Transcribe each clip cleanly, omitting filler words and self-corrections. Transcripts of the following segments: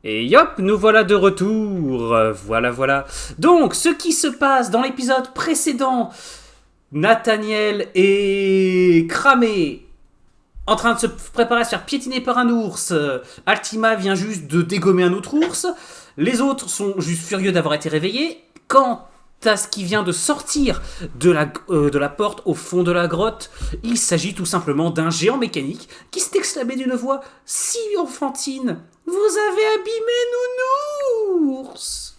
Et hop, nous voilà de retour. Voilà. Donc, ce qui se passe dans l'épisode précédent, Nathaniel est cramé, en train de se préparer à se faire piétiner par un ours. Altima vient juste de dégommer un autre ours. Les autres sont juste furieux d'avoir été réveillés. Quant à ce qui vient de sortir de la porte au fond de la grotte, il s'agit tout simplement d'un géant mécanique qui s'est exclamé d'une voix si enfantine: Vous avez abîmé Nounours!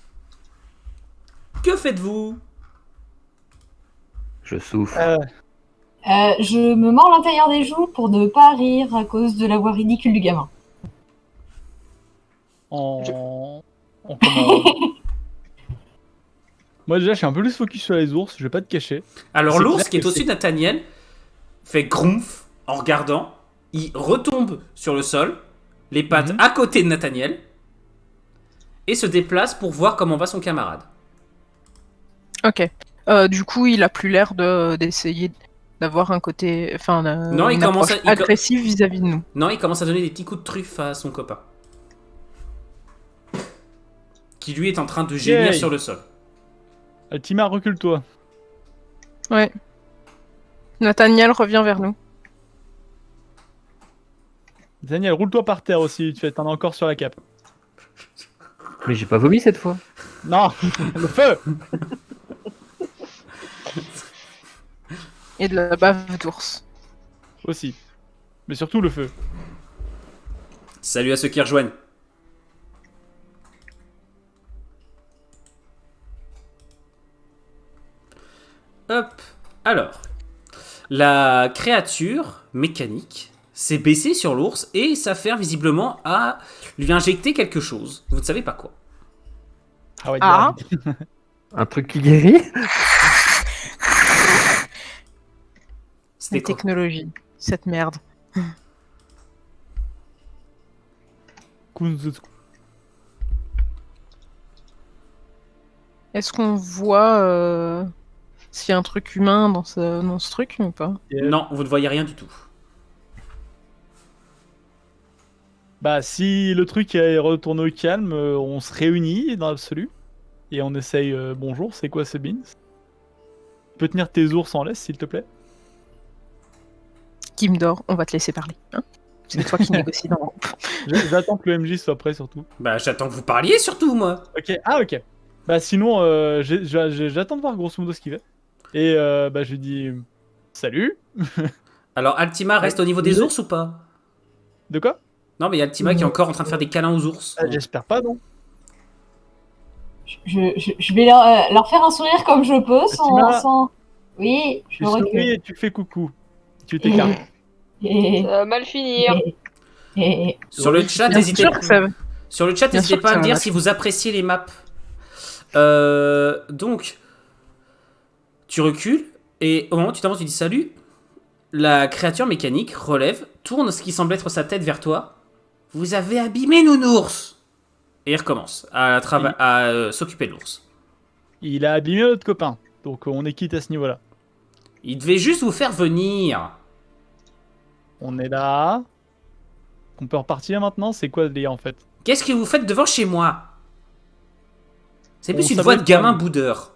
Que faites-vous? Je souffre. Je me mords l'intérieur des joues pour ne pas rire à cause de la voix ridicule du gamin. Comment... Moi déjà je suis un peu plus focus sur les ours, je vais pas te cacher. Alors C'est l'ours clair qui est que au-dessus de Nathaniel fait grumph en regardant. Il retombe sur le sol, les pattes à côté de Nathaniel, et se déplace pour voir comment va son camarade. Ok. Du coup, il a plus l'air d'essayer d'avoir un côté, enfin, Non, il une commence approche à- il agressive vis-à-vis de nous. Non, il commence à donner des petits coups de truffe à son copain, qui lui est en train de gémir Yay. sur le sol. Altima, recule-toi. Ouais. Nathaniel revient vers nous. Daniel, roule-toi par terre aussi, t'en as encore sur la cape. Mais j'ai pas vomi cette fois. Non, le feu. Et de la bave d'ours. Aussi. Mais surtout le feu. Salut à ceux qui rejoignent. Hop. Alors, la créature mécanique s'est baissée sur l'ours et s'affaire visiblement à lui injecter quelque chose. Vous ne savez pas quoi. Ah ouais, Ah. direct. Un truc qui guérit. C'était La quoi? technologie. Cette merde. Kunzutsu. Est-ce qu'on voit s'il y a un truc humain dans ce truc ou pas? Non, vous ne voyez rien du tout. Bah si le truc est retourné au calme, on se réunit dans l'absolu. Et on essaye... bonjour, c'est quoi ce beans? Tu peux tenir tes ours en laisse s'il te plaît? Kim dort, on va te laisser parler. Hein, c'est toi qui négocies dans le groupe. J'attends que le MJ soit prêt surtout. Bah, j'attends que vous parliez surtout, moi. Ok, ah ok. Bah sinon, j'attends de voir grosso modo ce qu'il fait. Et bah je lui dis... Salut. Alors, Altima reste au niveau des ours ou pas? De quoi? Non, mais il y a Altima qui est encore en train de faire des câlins aux ours. J'espère pas, non. Je vais leur faire un sourire comme je peux Fatima. sans... Oui, je Tu me souris recule. et tu fais coucou. Tu t'écartes. Et- Ça va mal finir. Sur le chat, Bien n'hésitez sûr que ça va. Sur le chat, Bien n'hésitez sûr pas à que me ça dire va. si vous appréciez les maps. Donc, tu recules et au moment où tu t'avances, tu dis salut. La créature mécanique relève, tourne ce qui semble être sa tête vers toi. Vous avez abîmé Nounours. Et il recommence à s'occuper de l'ours. Il a abîmé notre copain. Donc on est quitte à ce niveau-là. Il devait juste vous faire venir. On est là. On peut repartir maintenant? C'est quoi le délire en fait? Qu'est-ce que vous faites devant chez moi? C'est plus On une voix de s'abrite gamin pas, nous. boudeur.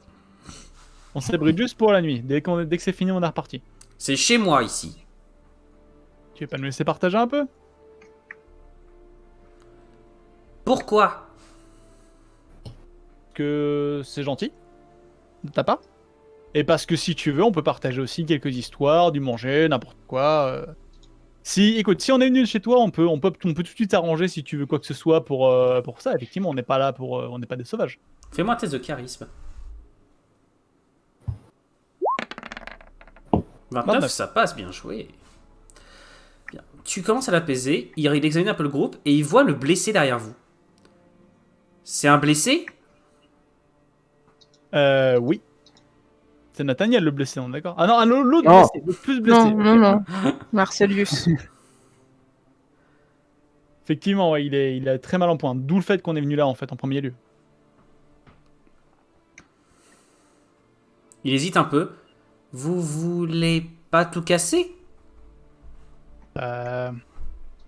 On s'abrite juste pour la nuit. Dès que c'est fini, on est reparti. C'est chez moi ici. Tu veux pas nous laisser partager un peu? Pourquoi? Que c'est gentil de ta part. Et parce que si tu veux, on peut partager aussi quelques histoires, du manger, n'importe quoi. Si, écoute, si on est venu chez toi, on peut tout de suite arranger si tu veux quoi que ce soit pour ça. Effectivement, on n'est pas là pour, on n'est pas des sauvages. Fais-moi un test de charisme. 29, ça passe, bien joué. Bien. Tu commences à l'apaiser, il examine un peu le groupe et il voit le blessé derrière vous. C'est un blessé? Oui. C'est Nathaniel le blessé, on est d'accord? Ah non, l'autre Non. blessé, le plus blessé. Non, ok. non, non. Marcelius. Effectivement, ouais, il est très mal en point. D'où le fait qu'on est venu là, en fait, en premier lieu. Il hésite un peu. Vous voulez pas tout casser?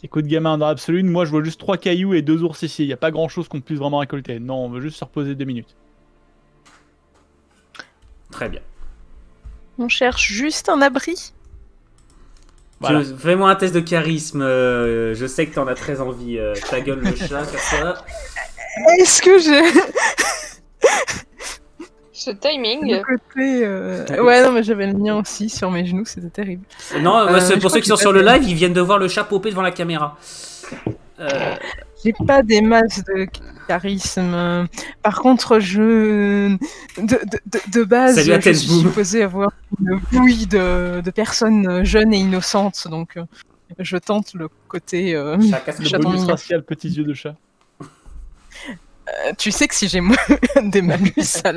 Écoute, gamin, dans l'absolu, moi je vois juste 3 cailloux et 2 ours ici. Il n'y a pas grand chose qu'on puisse vraiment récolter. Non, on veut juste se reposer 2 minutes. Très bien. On cherche juste un abri. Voilà. Fais-moi un test de charisme. Je sais que t'en as très envie. Ta gueule, le chat, comme ça. Est-ce que j'ai Ce le timing. côté Ouais, non, mais j'avais le mien aussi sur mes genoux, c'était terrible. Non, bah, c'est je pour crois ceux qui que sont j'ai sur pas le des- live, ils viennent de voir le chat popper devant la caméra. J'ai pas des masses de charisme. Par contre, de base, Salut à je suis Tensboom. supposée avoir une bouille de personnes jeunes et innocentes, donc je tente le côté Chat, casse Le le Chaton bonus mignon. racial, petits yeux de chat. Tu sais que si j'ai des malus à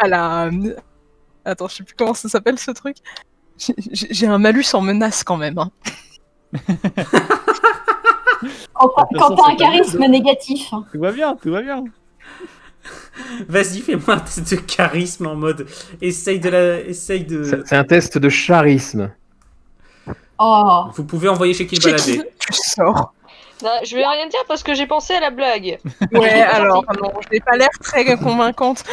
la... Attends, je sais plus comment ça s'appelle ce truc. J'ai un malus en menace quand même. Hein. Quand De toute quand façon, t'as un c'est pas mal, charisme négatif. Tout va bien, tout va bien. Vas-y, fais-moi un test de charisme en mode. Essaye de. C'est un test de charisme. Oh. Vous pouvez envoyer chez qui le Chez balader. qui tu sors? Non, je vais rien dire parce que j'ai pensé à la blague. Ouais, pas alors, sorti. non, je n'ai pas l'air très convaincante.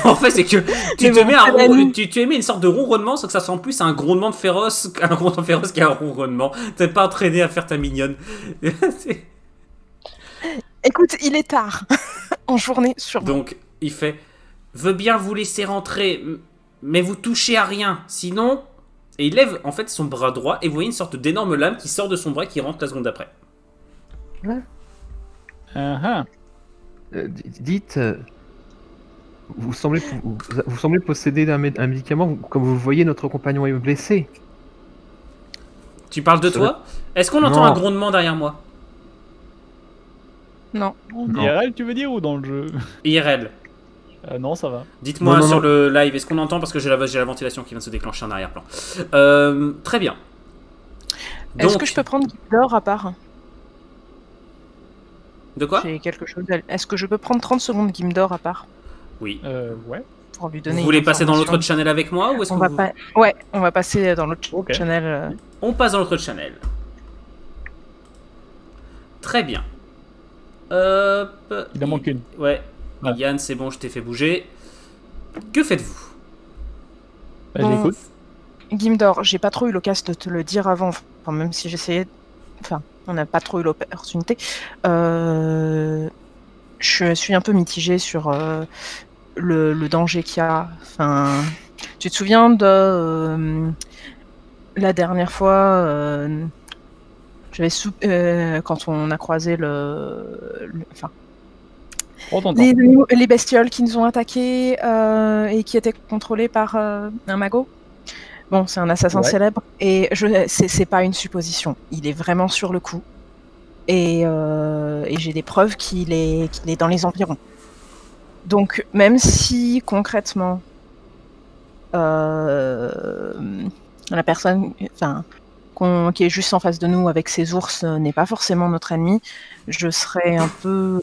En fait, c'est que tu Mais te bon, mets c'est la nuit. tu émets une sorte de ronronnement, sauf que ça sent plus un grondement de féroce qu'un grondement féroce qu'un ronronnement. T'es pas entraîné à faire ta mignonne. C'est- Écoute, il est tard. En journée, sûrement. Donc, il fait veut bien vous laisser rentrer, mais vous touchez à rien. Sinon. Et il lève en fait son bras droit et vous voyez une sorte d'énorme lame qui sort de son bras et qui rentre la seconde d'après. Ah, Dites, vous semblez posséder un médicament. Comme vous le voyez, notre compagnon est blessé. Tu parles de Ça toi? Est-ce qu'on entend Non. un grondement derrière moi? Non. En Non. IRL, tu veux dire, ou dans le jeu? IRL. Non, ça va. Dites-moi Non, sur non. le live, est-ce qu'on entend parce que j'ai la ventilation qui vient de se déclencher en arrière-plan. Très bien. Est-ce Donc, que je peux prendre Gimdor à part? de quoi? J'ai quelque chose Est-ce que je peux prendre 30 secondes Gimdor à part? Oui. Ouais. Pour lui donner Vous une voulez passer dans information. l'autre channel avec moi ou est-ce On que va vous... pas... Ouais, on va passer dans l'autre Ok. channel. On passe dans l'autre channel. Très bien. Hop. Il en manque une. Ouais. Ouais. Yann, c'est bon, je t'ai fait bouger. Que faites-vous? Bah, je Bon. l'écoute. Gimdor, j'ai pas trop eu l'occasion de te le dire avant, enfin, même si j'essayais. Enfin, on n'a pas trop eu l'opportunité. Je suis un peu mitigée sur le danger qu'il y a. Enfin, tu te souviens de la dernière fois, quand on a croisé enfin, On t'entend. les bestioles qui nous ont attaqués et qui étaient contrôlées par un magot. Bon, c'est un assassin Ouais. célèbre et c'est pas une supposition. Il est vraiment sur le coup et j'ai des preuves qu'il est dans les environs. Donc même si concrètement la personne, enfin, qui est juste en face de nous avec ses ours n'est pas forcément notre ennemi, je serais un peu.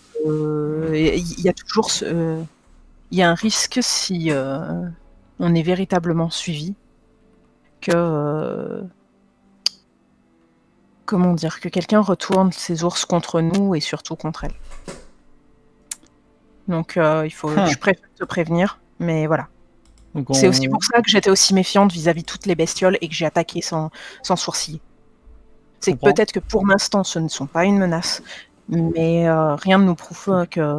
Il y a toujours il y a un risque si on est véritablement suivi que comment dire, que quelqu'un retourne ses ours contre nous et surtout contre elle. Donc je préfère te prévenir, mais voilà. Donc, C'est aussi pour ça que j'étais aussi méfiante vis-à-vis de toutes les bestioles et que j'ai attaqué sans sourciller. C'est que comprends. peut-être que pour l'instant ce ne sont pas une menace, mais rien ne nous prouve que.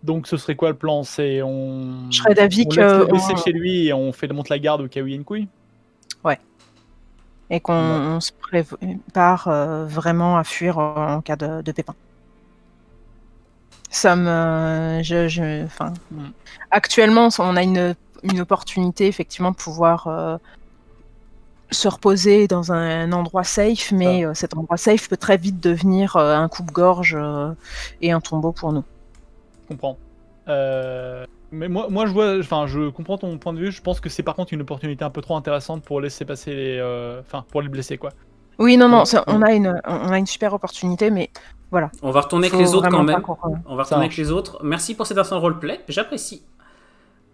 Donc ce serait quoi le plan? C'est on. Je serais d'avis on que laisse le blessé on- chez lui et on monte la garde au cas où il y a une couille. et qu'on on se prépare vraiment à fuir en cas de pépin. Ça me, enfin, actuellement, on a une opportunité effectivement de pouvoir se reposer dans un endroit safe, mais cet endroit safe peut très vite devenir un coupe-gorge et un tombeau pour nous. Je comprends. Mais moi je vois, enfin je comprends ton point de vue. Je pense que c'est par contre une opportunité un peu trop intéressante pour laisser passer les, enfin pour les blesser quoi. Oui, non, on a une super opportunité, mais voilà. On va retourner avec Faut les autres quand vraiment même. pas qu'on- On va Ça retourner avec marche. les autres. Merci pour cet instant roleplay. J'apprécie.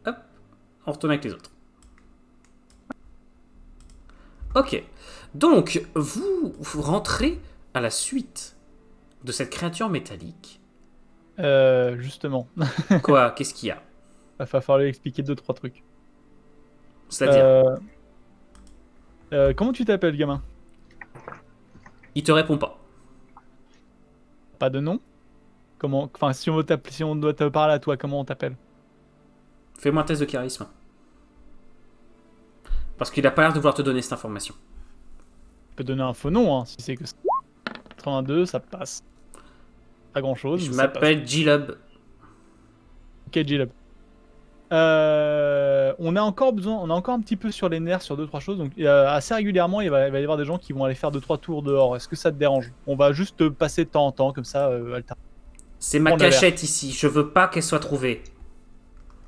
Hop. On retourne avec les autres. Ok. Donc, vous rentrez à la suite de cette créature métallique. Justement, Quoi? Qu'est-ce qu'il y a? il va falloir lui expliquer 2-3 trucs. C'est-à-dire, Comment tu t'appelles, gamin? il te répond pas. Pas de nom? Comment... Enfin, si on doit te parler à toi, comment on t'appelle? Fais-moi un test de charisme. Parce qu'il a pas l'air de vouloir te donner cette information. Je peux donner un faux nom, hein, si c'est que ça. 82, ça passe. Pas grand-chose. Je mais ça passe. m'appelle G-Lub. Ok, J-Lab. On a encore un petit peu sur les nerfs sur 2-3 choses, donc assez régulièrement il va y avoir des gens qui vont aller faire 2-3 tours dehors. Est-ce que ça te dérange? On va juste passer de temps en temps comme ça, alterne. C'est ma On a l'air. cachette ici. Je veux pas qu'elle soit trouvée.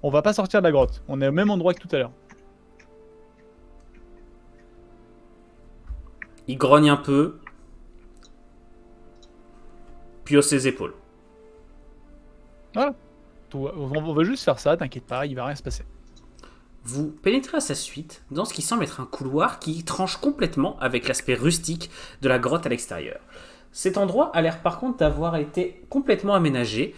On va pas sortir de la grotte, on est au même endroit que tout à l'heure. Il grogne un peu. Puis hausse ses épaules. On va juste faire ça, t'inquiète pas, il va rien se passer. Vous pénétrez à sa suite dans ce qui semble être un couloir qui tranche complètement avec l'aspect rustique de la grotte à l'extérieur. Cet endroit a l'air par contre d'avoir été complètement aménagé,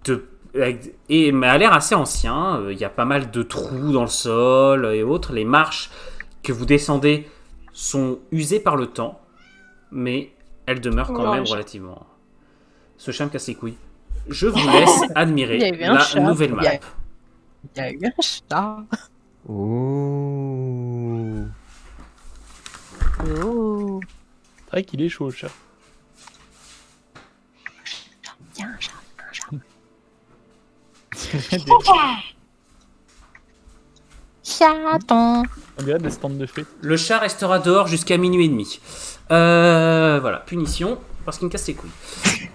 mais a l'air assez ancien. Il y a pas mal de trous dans le sol et autres. Les marches que vous descendez sont usées par le temps, mais elles demeurent quand Non, même je- relativement... Ce chat me casse les couilles. Je vous laisse admirer Il y a eu un la chat. nouvelle map. Il y a eu un chat. Oh. Oh. C'est vrai qu'il est chaud le chat. Il y a un chat. Chaton. On dirait des stands de fées. Le chat restera dehors jusqu'à minuit et demi. Voilà, punition, parce qu'il me casse les couilles.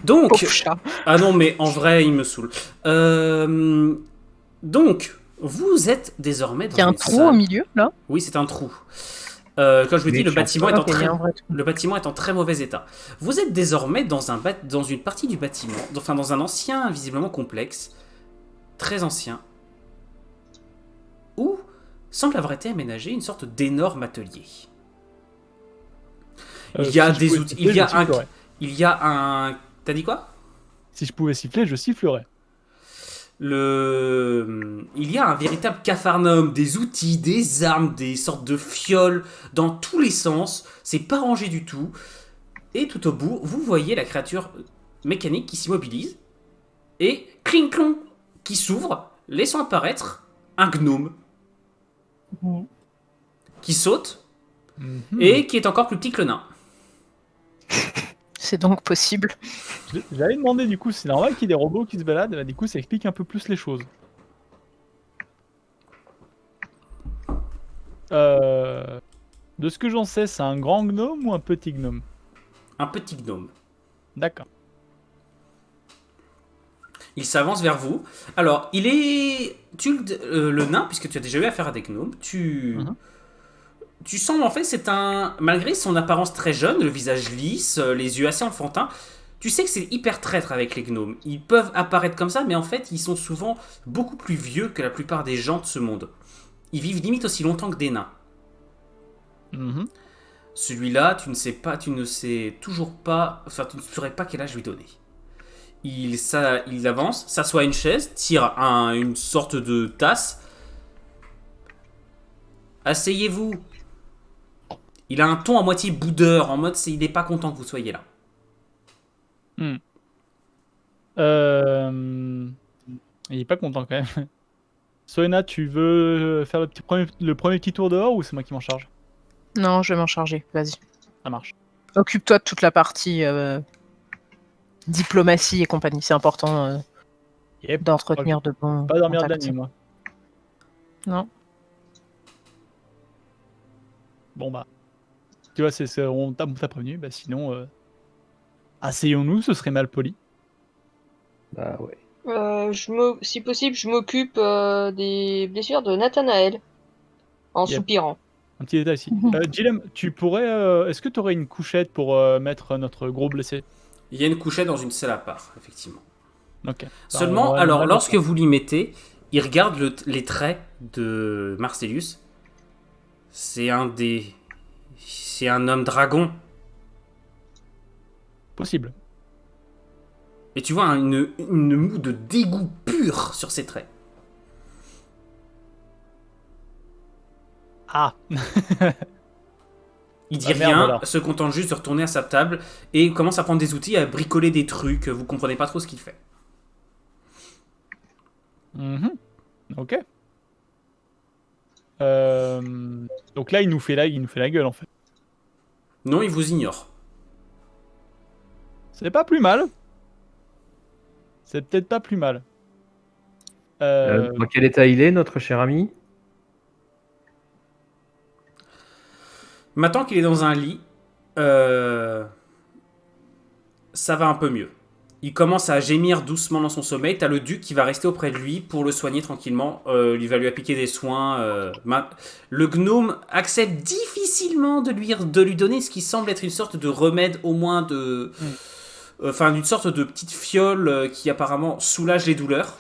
Donc, Pauvre chat. ah non, mais en vrai, il me saoule. Donc, vous êtes désormais dans Il y a un une trou salle- au milieu, là. Oui, c'est un trou. Comme je vous dis, Mais le tu bâtiment, est en Ok, il y très... a un vrai trou. le bâtiment est en très mauvais état. Vous êtes désormais dans une partie du bâtiment, enfin dans un ancien, visiblement complexe, très ancien, où semble avoir été aménagé une sorte d'énorme atelier. Il y a Si je des pouvais outils, siffler, je sifflerais. il y a un... T'as dit quoi? Si je pouvais siffler, je sifflerais. Il y a un véritable capharnaüm, des outils, des armes, des sortes de fioles dans tous les sens. C'est pas rangé du tout. Et tout au bout, vous voyez la créature mécanique qui s'immobilise et cling clong qui s'ouvre, laissant apparaître un gnome Mhm. qui saute Mhm. et qui est encore plus petit que le nain. C'est donc possible. J'avais demandé du coup, c'est normal qu'il y ait des robots qui se baladent, bah, du coup ça explique un peu plus les choses. De ce que j'en sais, c'est un grand gnome ou un petit gnome? Un petit gnome. D'accord. Il s'avance vers vous. Alors, il est... le nain, puisque tu as déjà eu affaire à des gnomes, Mhm. tu sens en fait, c'est un... Malgré son apparence très jeune, le visage lisse, les yeux assez enfantins, tu sais que c'est hyper traître avec les gnomes. Ils peuvent apparaître comme ça, mais en fait, ils sont souvent beaucoup plus vieux que la plupart des gens de ce monde. Ils vivent limite aussi longtemps que des nains. Mhm. Celui-là, tu ne sais toujours pas... Enfin, tu ne saurais pas quel âge lui donner. Il avance, s'assoit à une chaise, tire une sorte de tasse. Asseyez-vous. Il a un ton à moitié boudeur, en mode il n'est pas content que vous soyez là. Il est pas content quand même. Soena, tu veux faire le premier petit tour dehors ou c'est moi qui m'en charge? Non, je vais m'en charger. Vas-y. Ça marche. Occupe-toi de toute la partie diplomatie et compagnie. C'est important Yep. d'entretenir de bons Pas dormir de la contacts. nuit, moi. Non. Bon bah. Tu vois, on t'a prévenu, bah sinon. Asseyons-nous, ce serait mal poli. Bah ouais. Si possible, je m'occupe des blessures de Nathanaël. En Yep. soupirant. Un petit détail ici. Gilem, tu pourrais. Est-ce que tu aurais une couchette pour mettre notre gros blessé? Il y a une couchette dans une salle à part, effectivement. Ok. Seulement, on alors, va lorsque mettre vous l'y mettez, il regarde les traits de Marcellus. C'est un des C'est un homme dragon. Possible. Et tu vois une moue de dégoût pur sur ses traits. Ah. Il dit Ah, merde, rien, alors. se contente juste de retourner à sa table et commence à prendre des outils, à bricoler des trucs. Vous comprenez pas trop ce qu'il fait. Mhm. Ok. Donc là, il nous fait la gueule en fait. Non, il vous ignore. C'est pas plus mal. C'est peut-être pas plus mal. Dans quel état il est, notre cher ami? Maintenant qu'il est dans un lit, ça va un peu mieux. Il commence à gémir doucement dans son sommeil. T'as le duc qui va rester auprès de lui pour le soigner tranquillement. Il va lui appliquer des soins. Le gnome accepte difficilement de lui donner ce qui semble être une sorte de remède, au moins de... Enfin, une sorte de petite fiole qui apparemment soulage les douleurs.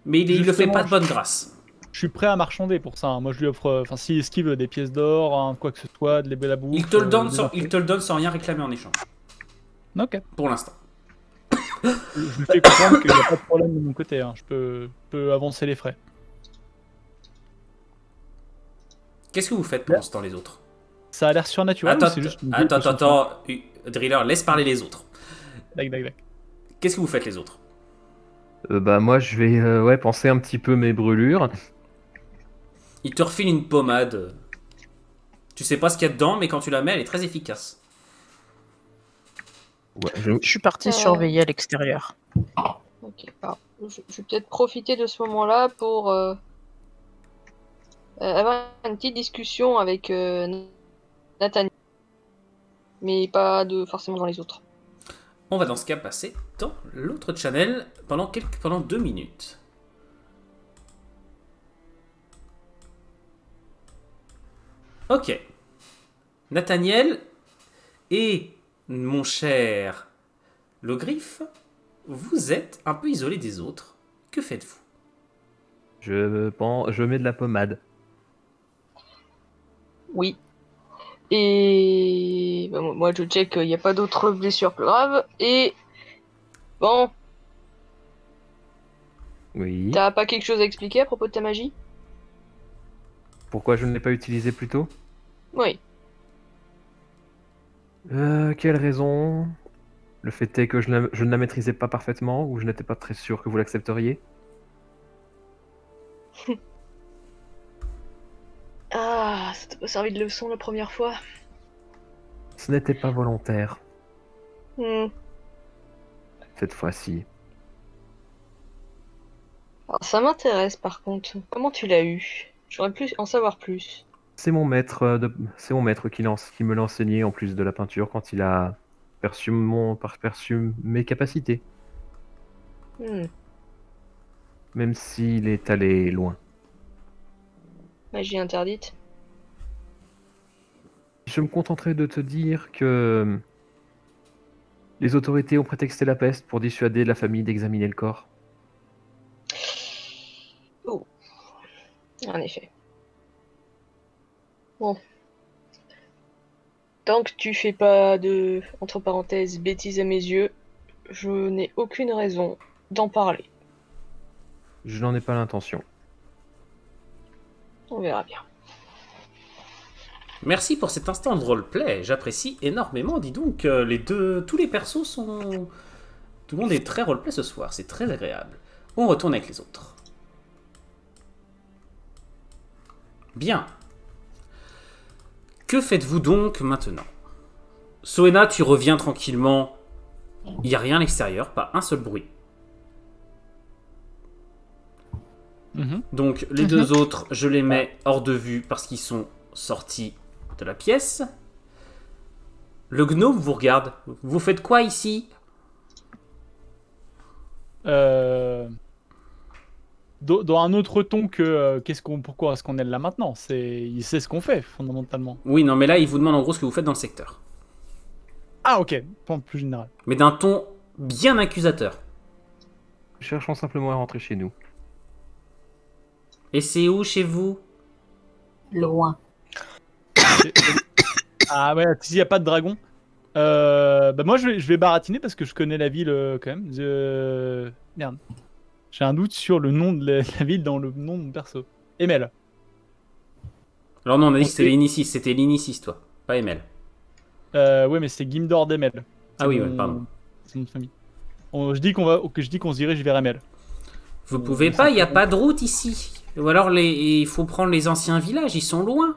Mais il le fait pas de bonne grâce. Je suis prêt à marchander pour ça. Hein. Moi, je lui offre, enfin, s'il veut des pièces d'or, hein, quoi que ce soit, de la bouffe. Il te le donne des sans rien réclamer en échange. Ok. Pour l'instant. Je lui fais comprendre qu'il n'y a pas de problème de mon côté. Hein. Je peux avancer les frais. Qu'est-ce que vous faites pendant ce temps, les autres? Ça a l'air surnaturel ou c'est juste une idée que Attends. Driller, laisse parler les autres. Dac, dac, dac. Qu'est-ce que vous faites, les autres? Bah moi je vais penser un petit peu mes brûlures. Il te refile une pommade. Tu sais pas ce qu'il y a dedans, mais quand tu la mets, elle est très efficace. Ouais, Je suis partie surveiller à l'extérieur. Ok. Alors, je vais peut-être profiter de ce moment-là pour avoir une petite discussion avec Nathan. Mais pas forcément dans les autres. On va dans ce cas passer dans l'autre channel pendant 2 minutes. Ok. Nathaniel et mon cher Logriffe, vous êtes un peu isolés des autres. Que faites-vous? je mets de la pommade. Oui. Et bah, moi je check qu'il n'y a pas d'autres blessures plus graves. Et bon, Oui. t'as pas quelque chose à expliquer à propos de ta magie? Pourquoi je ne l'ai pas utilisé plus tôt? Oui. Quelle raison? Le fait est que je ne la maîtrisais pas parfaitement ou je n'étais pas très sûr que vous l'accepteriez? Ah, ça t'a pas servi de leçon la première fois? Ce n'était pas volontaire, Hmm. cette fois-ci. Alors ça m'intéresse par contre. Comment tu l'as eu? J'aurais pu en savoir plus. C'est mon maître, qui me l'a enseigné en plus de la peinture quand il a perçu mes capacités, Hmm. même s'il est allé loin. Magie interdite. Je me contenterai de te dire que les autorités ont prétexté la peste pour dissuader la famille d'examiner le corps. Oh. En effet. Bon. Tant que tu fais pas de, entre parenthèses, bêtises à mes yeux, je n'ai aucune raison d'en parler. Je n'en ai pas l'intention. On verra bien. Merci pour cet instant de roleplay, j'apprécie énormément. Dis donc, tous les persos sont... Tout le monde est très roleplay ce soir, c'est très agréable. On retourne avec les autres. Bien. Que faites-vous donc maintenant? Soena, tu reviens tranquillement. Il n'y a rien à l'extérieur, pas un seul bruit. Donc les deux autres, je les mets hors de vue parce qu'ils sont sortis de la pièce. Le gnome vous regarde. Vous faites quoi ici? Dans un autre ton que pourquoi est-ce qu'on est là maintenant? Il sait ce qu'on fait fondamentalement. Oui, non, mais là, il vous demande en gros ce que vous faites dans le secteur. Ah ok, point plus général. Mais d'un ton bien accusateur. Cherchons simplement à rentrer chez nous. Et c'est où chez vous? Loin. Ah ouais, s'il n'y a pas de dragon. Bah moi, je vais baratiner parce que je connais la ville quand même. Merde. J'ai un doute sur le nom de la ville dans le nom de mon perso. Emel. Alors non, on a dit que Ok. c'était l'Inicis. C'était l'Inicis, toi. Pas Emel. Ouais, mais c'est Gimdor d'Emel. Ah oui, ouais, pardon. C'est mon nom de famille. Je dis qu'on se dirige vers Emel. Vous pouvez pas, il n'y a pas de route ici. Ou alors il faut prendre les anciens villages, ils sont loin.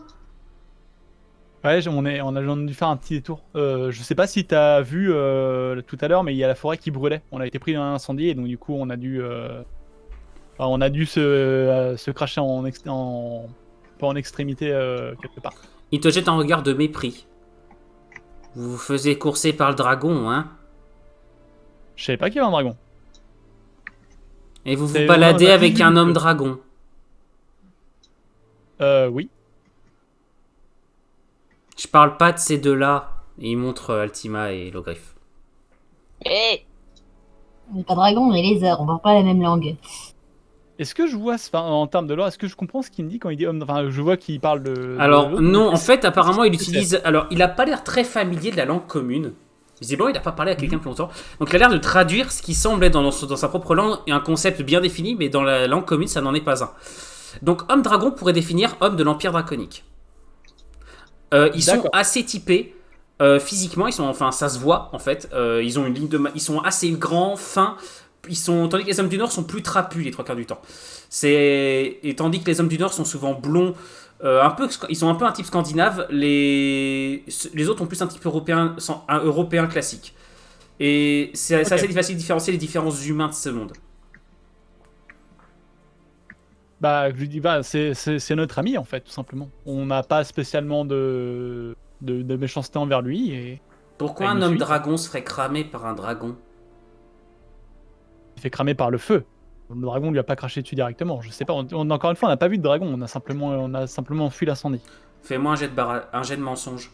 Ouais, on a dû faire un petit détour. Je sais pas si t'as vu tout à l'heure, mais il y a la forêt qui brûlait. On a été pris dans un incendie et donc du coup on a dû se cracher pas en extrémité quelque part. Il te jette un regard de mépris. Vous vous faisiez courser par le dragon, hein? Je savais pas qu'il y avait un dragon. Et vous vous C'est- baladez on a avec tous vu un le homme feu. dragon. Oui. Je parle pas de ces deux-là. Et il montre Altima et Logrif. Eh, On n'est pas dragon, on est lézard, on parle pas la même langue. Est-ce que je vois, enfin, en termes de lore, est-ce que je comprends ce qu'il me dit quand il dit homme? Enfin, je vois qu'il parle de. Alors, l'autre, non, mais en fait, apparemment, il qu'est-ce que utilise. Alors, il a pas l'air très familier de la langue commune. Visiblement, il n'a pas parlé à quelqu'un depuis longtemps. Donc, il a l'air de traduire ce qui semble être dans sa propre langue et un concept bien défini, mais dans la langue commune, ça n'en est pas un. Donc, homme dragon pourrait définir homme de l'Empire draconique. Ils sont D'accord. assez typés. Physiquement, enfin, ça se voit en fait. Ils ont une ligne ils sont assez grands, fins. Tandis que les hommes du Nord sont plus trapus les trois quarts du temps. Et tandis que les hommes du Nord sont souvent blonds, ils sont un peu un type scandinave. Les autres ont plus un type européen, un européen classique. Et c'est Ok. assez facile de différencier les différences humains de ce monde. Bah, je lui dis, bah, c'est notre ami en fait, tout simplement. On n'a pas spécialement de méchanceté envers lui et Pourquoi il un nous homme suit. dragon se ferait cramer par un dragon? il fait cramer par le feu. Le dragon lui a pas craché dessus directement. Je sais pas. Encore une fois, on n'a pas vu de dragon. On a simplement fui l'incendie. Fais-moi un jet de mensonge.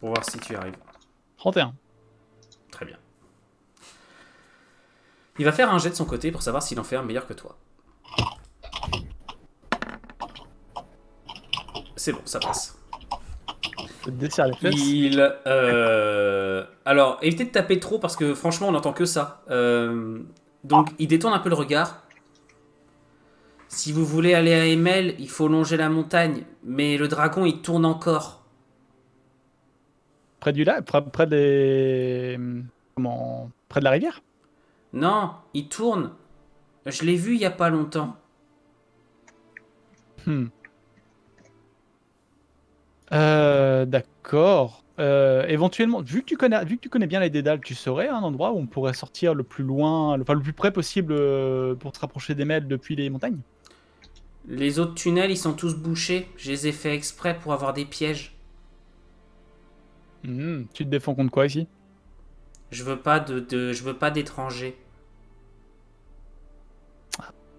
Pour voir si tu y arrives. 31. Très bien. Il va faire un jet de son côté pour savoir s'il en fait un meilleur que toi. C'est bon, ça passe. Je te desserre les fesses. Alors, évitez de taper trop parce que franchement, on n'entend que ça. Donc, il détourne un peu le regard. Si vous voulez aller à Emel, il faut longer la montagne. Mais le dragon, il tourne encore. Près du lac, près des. Comment. Près de la rivière. Non, il tourne. Je l'ai vu il y a pas longtemps. D'accord. Éventuellement, vu que tu connais bien les dédales, tu saurais un endroit où on pourrait sortir le plus loin, le plus près possible pour se rapprocher des Mels depuis les montagnes. Les autres tunnels, ils sont tous bouchés. Je les ai fait exprès pour avoir des pièges. Tu te défends contre quoi ici? Je veux pas je veux pas d'étrangers.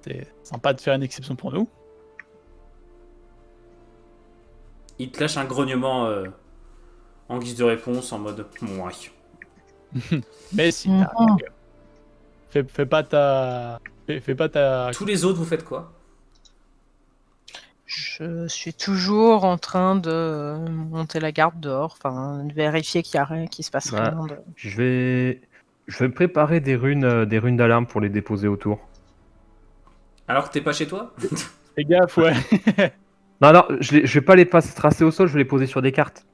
C'est sympa de faire une exception pour nous. Il te lâche un grognement en guise de réponse en mode ouais. Mais si. Mhm. Fais pas ta. Fais pas ta. Tous les autres, vous faites quoi? Je suis toujours en train de monter la garde dehors, enfin de vérifier qu'il y a rien, qu'il se passe Bah, rien. Je vais me préparer des runes d'alarme pour les déposer autour. Alors que t'es pas chez toi? Fais gaffe, ouais. Non, je vais pas les tracer au sol, je vais les poser sur des cartes.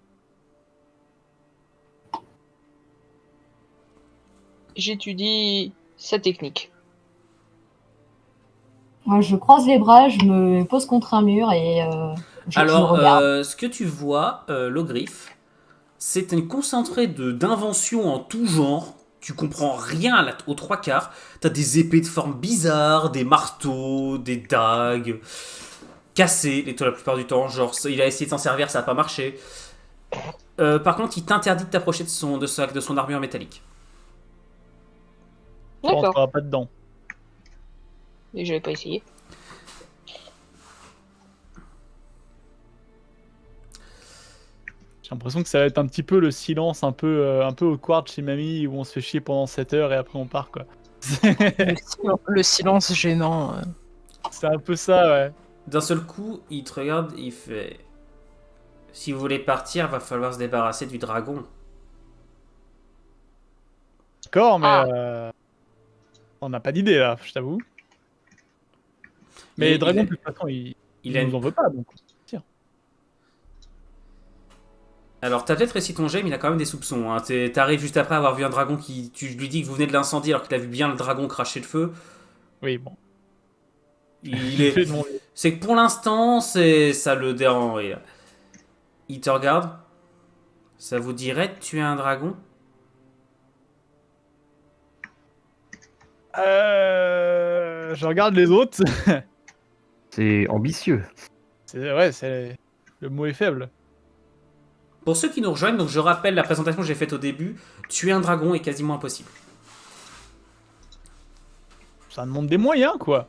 j'étudie sa technique. Moi, je croise les bras, je me pose contre un mur et je Alors, regarde. ce que tu vois, Logrif, c'est une concentrée d'inventions en tout genre. Tu comprends rien aux trois quarts. T'as des épées de forme bizarre, des marteaux, des dagues, cassées, la plupart du temps. Genre, il a essayé de s'en servir, ça n'a pas marché. Par contre, il t'interdit de t'approcher de son armure métallique. On D'accord. rentrera pas dedans. Et j'avais pas essayé. J'ai l'impression que ça va être un petit peu le silence un peu awkward chez Mamie où on se fait chier pendant 7 heures et après on part quoi. Le silence gênant. C'est un peu ça, ouais. D'un seul coup, il te regarde et il fait... Si vous voulez partir, va falloir se débarrasser du dragon. D'accord, mais Ah. on n'a pas d'idée là, je t'avoue. Mais Il- Dragon, il- de toute façon, il Il a nous une- en veut pas, donc. Alors, t'as peut-être réussi ton jet, mais il a quand même des soupçons. Hein. T'arrives juste après avoir vu un dragon qui. Tu lui dis que vous venez de l'incendie alors qu'il a vu bien le dragon cracher le feu. Oui, bon. Il est. Non, C'est que pour l'instant, ça le dérange. Il te regarde. Ça vous dirait de tuer un dragon? Je regarde les autres. C'est ambitieux. C'est le mot est faible. Pour ceux qui nous rejoignent, donc je rappelle la présentation que j'ai faite au début. Tuer un dragon est quasiment impossible. Ça demande des moyens, quoi.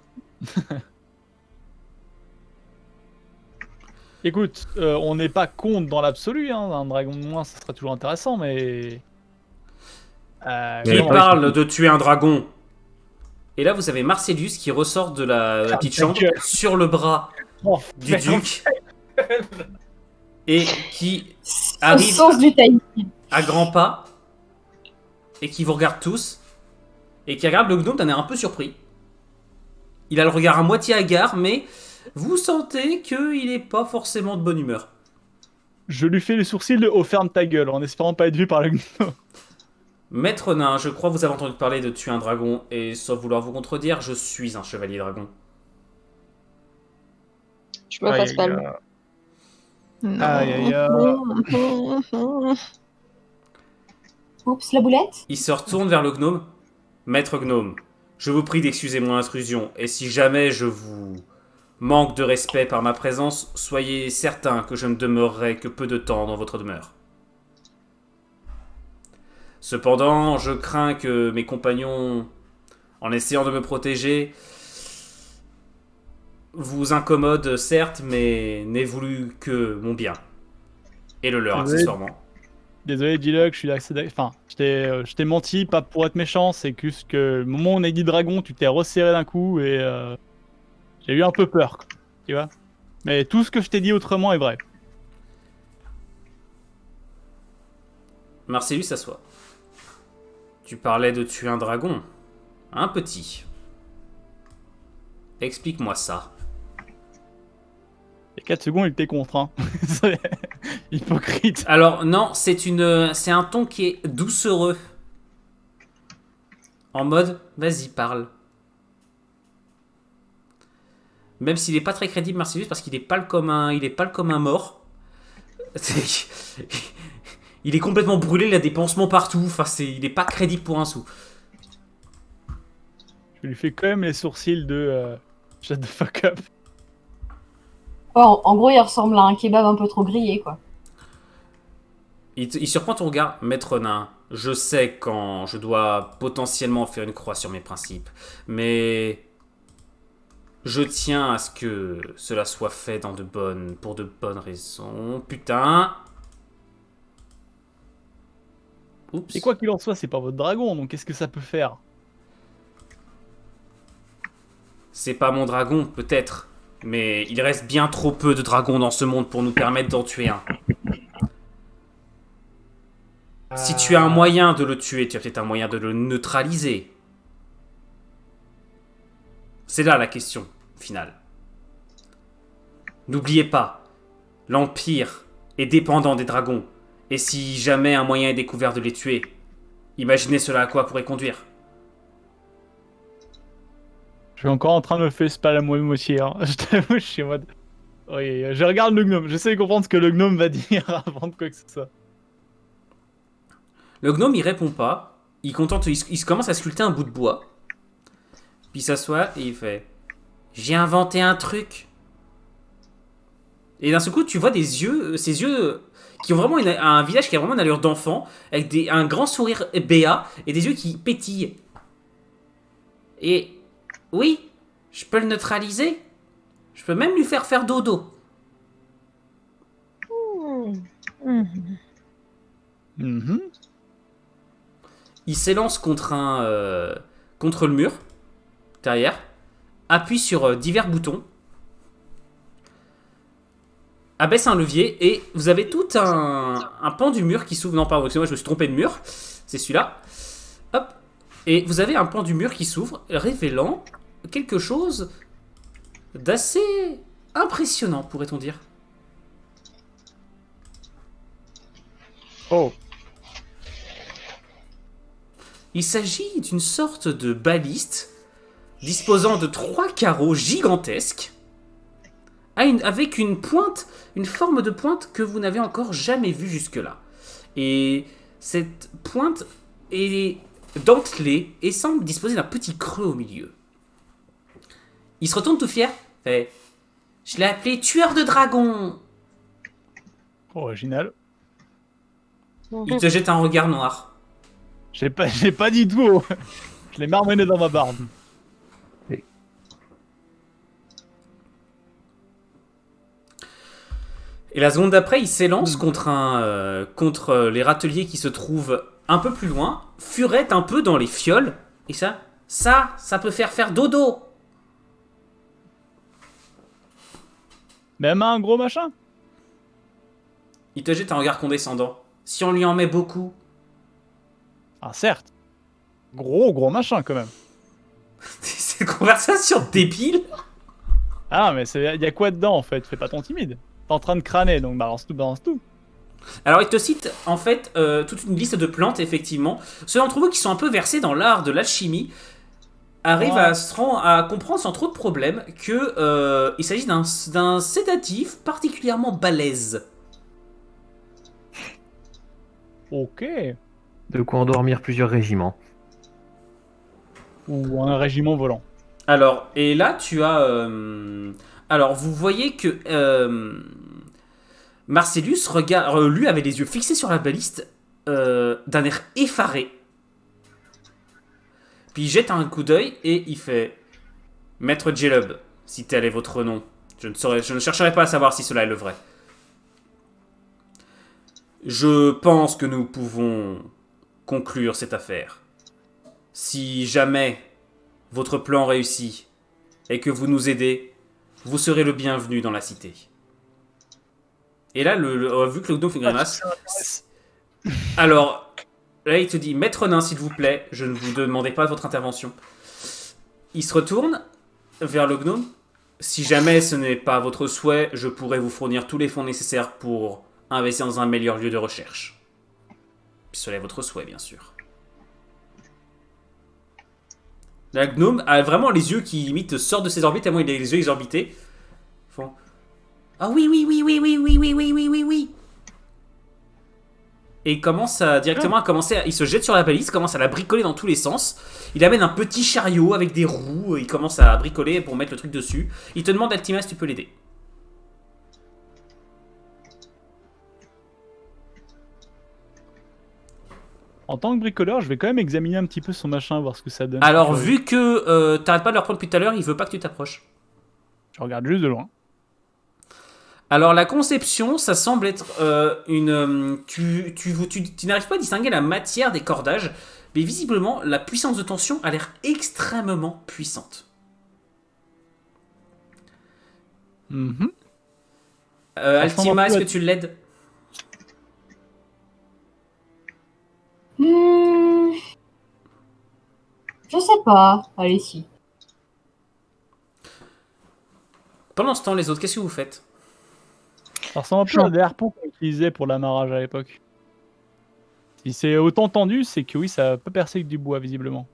Écoute, on n'est pas contre dans l'absolu, hein. Un dragon de moins, ça serait toujours intéressant, mais. Qui comment- parle de tuer un dragon? Et là, vous avez Marcellus qui ressort de la petite ta chambre gueule. sur le bras Oh, du mais- duc et qui Au arrive sens du timing. à grands pas et qui vous regarde tous et qui regarde le gnome d'un air un peu surpris. Il a le regard à moitié hagard, mais vous sentez qu'il n'est pas forcément de bonne humeur. Je lui fais le sourcil de « Oh, ferme ta gueule » en espérant pas être vu par le gnome. Maître nain, je crois vous avez entendu parler de tuer un dragon, et sans vouloir vous contredire, je suis un chevalier dragon. Je me fasse pas le. Non. Aïe, aïe, aïe. Oups, la boulette. Il se retourne vers le gnome. Maître gnome, je vous prie d'excuser mon intrusion, et si jamais je vous manque de respect par ma présence, soyez certain que je ne demeurerai que peu de temps dans votre demeure. Cependant, je crains que mes compagnons, en essayant de me protéger, vous incommodent certes, mais n'aient voulu que mon bien. Et le leur, Oui. accessoirement. Désolé, Diluc, je suis assez Enfin, je t'ai menti, pas pour être méchant, c'est juste que au moment où on a dit dragon, tu t'es resserré d'un coup et j'ai eu un peu peur, quoi, tu vois. Mais tout ce que je t'ai dit autrement est vrai. Marcellus s'assoit. Tu parlais de tuer un dragon. Un petit. Explique-moi ça. Il y a 4 secondes, il était contre, hein. C'est hypocrite. Alors, non, c'est un ton qui est doucereux. En mode, vas-y, parle. Même s'il est pas très crédible, Marcellus, parce qu'il est pas comme un mort. Il est complètement brûlé, il a des pansements partout. Enfin, il est pas crédible pour un sou. Je lui fais quand même les sourcils de shut the fuck up. Oh, en gros, il ressemble à un kebab un peu trop grillé, quoi. Il surprend ton regard, maître nain. Je sais quand je dois potentiellement faire une croix sur mes principes, mais je tiens à ce que cela soit fait pour de bonnes raisons. Putain. Oups. Et quoi qu'il en soit, c'est pas votre dragon, donc qu'est-ce que ça peut faire? C'est pas mon dragon, peut-être, mais il reste bien trop peu de dragons dans ce monde pour nous permettre d'en tuer un. Si tu as un moyen de le tuer, tu as peut-être un moyen de le neutraliser. C'est là la question finale. N'oubliez pas, l'Empire est dépendant des dragons. Et si jamais un moyen est découvert de les tuer, imaginez cela à quoi pourrait conduire. Je suis encore en train de me faire spam à moitié, hein. Je t'avoue, je suis en mode... Oui, je regarde le gnome, j'essaie de comprendre ce que le gnome va dire avant de quoi que ce soit. Le gnome, il répond pas. Il commence à sculpter un bout de bois. Puis il s'assoit et il fait « J'ai inventé un truc. » Et d'un seul coup, tu vois ses yeux qui ont vraiment un visage qui a vraiment une allure d'enfant, avec un grand sourire béat et des yeux qui pétillent. Et oui, je peux le neutraliser. Je peux même lui faire dodo. Mhm. Il s'élance contre le mur, derrière, appuie sur divers boutons. abaisse un levier et vous avez tout un pan du mur qui s'ouvre. Non, pardon, excusez-moi, je me suis trompé de mur. C'est celui-là. Hop. Et vous avez un pan du mur qui s'ouvre, révélant quelque chose d'assez impressionnant, pourrait-on dire. Oh. Il s'agit d'une sorte de baliste disposant de 3 carreaux gigantesques avec une pointe, une forme de pointe que vous n'avez encore jamais vue jusque-là. Et cette pointe est dentelée et semble disposer d'un petit creux au milieu. Il se retourne tout fier, fait « Je l'ai appelé tueur de dragons !» Original. Il te jette un regard noir. J'ai pas dit tout. Je l'ai marmonné dans ma barbe. Et la seconde d'après, il s'élance contre les râteliers qui se trouvent un peu plus loin, furette un peu dans les fioles, et ça peut faire dodo. Même un gros machin. Il te jette un regard condescendant. Si on lui en met beaucoup. Ah certes. Gros machin quand même. Cette conversation débile. Ah mais il y a quoi dedans en fait? Fais pas ton timide. T'es en train de crâner donc balance tout. Alors il te cite en fait toute une liste de plantes, effectivement. Ceux d'entre vous qui sont un peu versés dans l'art de l'alchimie arrivent à comprendre sans trop de problèmes que il s'agit d'un sédatif particulièrement balèze. Ok. De quoi endormir plusieurs régiments. Ou un régiment volant. Alors, et là tu as... alors vous voyez que Marcellus lui avait les yeux fixés sur la baliste d'un air effaré. Puis il jette un coup d'œil et il fait « Maître Jelub, si tel est votre nom, je ne chercherai pas à savoir si cela est le vrai. Je pense que nous pouvons conclure cette affaire. Si jamais votre plan réussit et que vous nous aidez, vous serez le bienvenu dans la cité. » Et là, vu que le gnome fait une grimace... Alors, là, il te dit « Maître nain, s'il vous plaît, je ne vous demandais pas votre intervention. » Il se retourne vers le gnome. « Si jamais ce n'est pas votre souhait, je pourrais vous fournir tous les fonds nécessaires pour investir dans un meilleur lieu de recherche. » Puis cela est votre souhait, bien sûr. La gnome a vraiment les yeux qui limite sortent de ses orbites, tellement il a les yeux exorbités. Ils font « Ah oui. Et il commence il se jette sur la balise, commence à la bricoler dans tous les sens. Il amène un petit chariot avec des roues, il commence à bricoler pour mettre le truc dessus. Il te demande, Altima, si tu peux l'aider. En tant que bricoleur, je vais quand même examiner un petit peu son machin, voir ce que ça donne. Alors, vu que t'arrêtes pas de le reprendre depuis tout à l'heure, il veut pas que tu t'approches. Je regarde juste de loin. Alors, la conception, ça semble être tu n'arrives pas à distinguer la matière des cordages, mais visiblement, la puissance de tension a l'air extrêmement puissante. Altima, est-ce que tu l'aides? Je sais pas. Allez, si. Pendant ce temps, les autres, qu'est-ce que vous faites? Ça ressemble un peu à des harpons qu'on utilisait pour l'amarrage à l'époque. Si c'est autant tendu, c'est que oui, ça peut percer avec du bois, visiblement.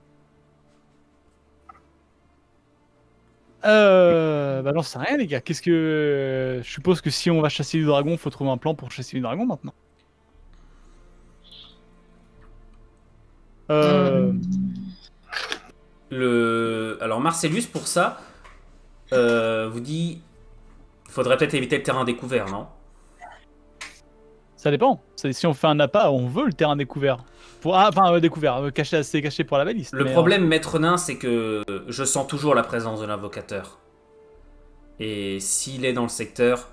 Bah j'en sais rien, les gars. Qu'est-ce que... Je suppose que si on va chasser du dragon, faut trouver un plan pour chasser du dragon, maintenant. Alors Marcellus, pour ça, vous dit... Faudrait peut-être éviter le terrain découvert, non? Ça dépend. Si on fait un appât, on veut le terrain découvert. Découvert, c'est caché pour la baliste. Le problème, maître nain, c'est que je sens toujours la présence de l'invocateur. Et s'il est dans le secteur,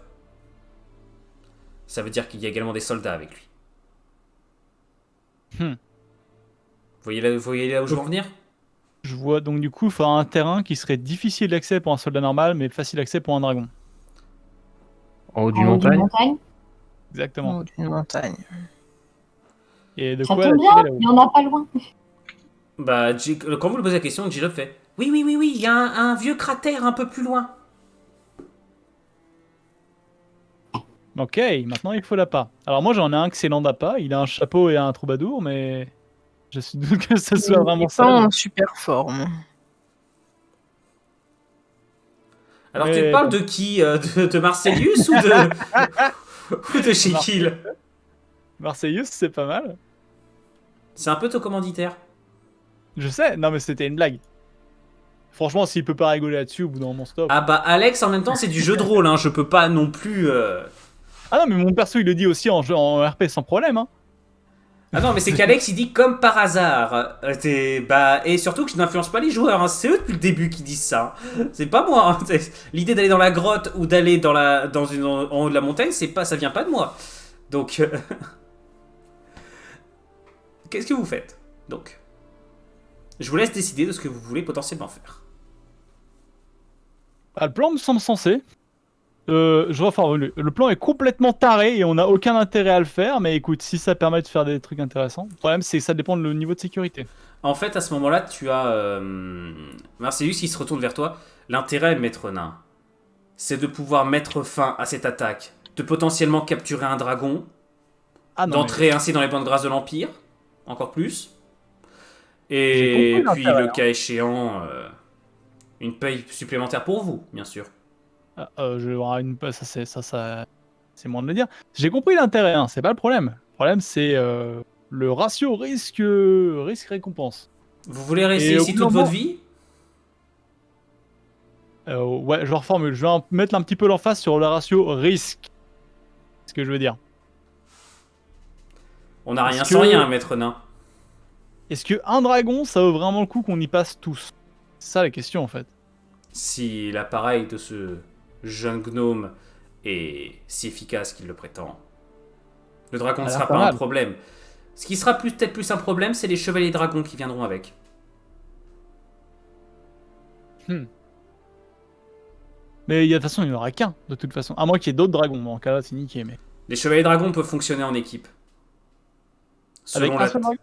ça veut dire qu'il y a également des soldats avec lui. Vous voyez là où je veux en venir? Je vois, donc du coup, il faudra un terrain qui serait difficile d'accès pour un soldat normal, mais facile d'accès pour un dragon. En haut en d'une haut d'une montagne. montagne. Exactement. En haut d'une montagne. Et de Ça quoi tombe la bien, tirer là-haut? il y en a pas loin. Bah, quand vous lui posez la question, J-Lob fait oui, oui, oui, oui, il y a un vieux cratère un peu plus loin. Ok, maintenant il faut l'appât. Alors moi j'en ai un excellent d'appât, il a un chapeau et un troubadour, mais je suis doute que ce soit Il vraiment est pas ça. en super forme. Alors, tu Mais parles bon. de qui de Marcelius ou ou de Shekil? Marseillus, c'est pas mal. C'est un peu ton commanditaire. Je sais, non mais c'était une blague. Franchement, s'il peut pas rigoler là-dessus, au bout d'un moment, stop. Ah bah, Alex, en même temps, c'est du jeu de rôle, hein. Je peux pas non plus. Ah non, mais mon perso il le dit aussi en RP sans problème. Hein. Ah non, mais c'est qu'Alex, il dit comme par hasard. Bah, et surtout que je n'influence pas les joueurs, hein. C'est eux depuis le début qui disent ça. C'est pas moi, hein. L'idée d'aller dans la grotte ou d'aller en haut de la montagne, ça vient pas de moi. Donc, qu'est-ce que vous faites? Donc, je vous laisse décider de ce que vous voulez potentiellement faire. Ah, le plan me semble sensé. Je reformule. Le plan est complètement taré et on n'a aucun intérêt à le faire, mais écoute, si ça permet de faire des trucs intéressants. Le problème, c'est que ça dépend du niveau de sécurité. En fait, à ce moment-là, tu as Marcellus qui se retourne vers toi. L'intérêt, maître nain, c'est de pouvoir mettre fin à cette attaque, de potentiellement capturer un dragon, Ah non, d'entrer ainsi dans les bonnes grâces de l'Empire, encore plus. J'ai Et compris puis, l'intérêt, le hein. cas échéant, une paye supplémentaire pour vous, bien sûr. Je aurai une c'est moins de le dire. J'ai compris l'intérêt, hein, c'est pas le problème. Le problème, c'est le ratio risque-récompense. Vous voulez rester Et au ici bout toute d'un votre moment- vie? Ouais, je reformule. Je vais mettre un petit peu l'emphase sur le ratio risque. C'est ce que je veux dire. On n'a rien Est-ce sans que- rien, maître nain. Est-ce que un dragon, ça vaut vraiment le coup qu'on y passe tous? C'est ça la question en fait. Si l'appareil de ce jeune gnome est si efficace qu'il le prétend, le dragon Ça ne a sera l'air pas pas un mal. problème. Ce qui sera peut-être plus un problème, c'est les chevaliers dragons qui viendront avec. Mais de toute façon, il n'y en aura qu'un, de toute façon. À moins qu'il y ait d'autres dragons. Bon, en cas là, c'est niqué, mais. Les chevaliers dragons peuvent fonctionner en équipe. Avec Selon un seul dragon?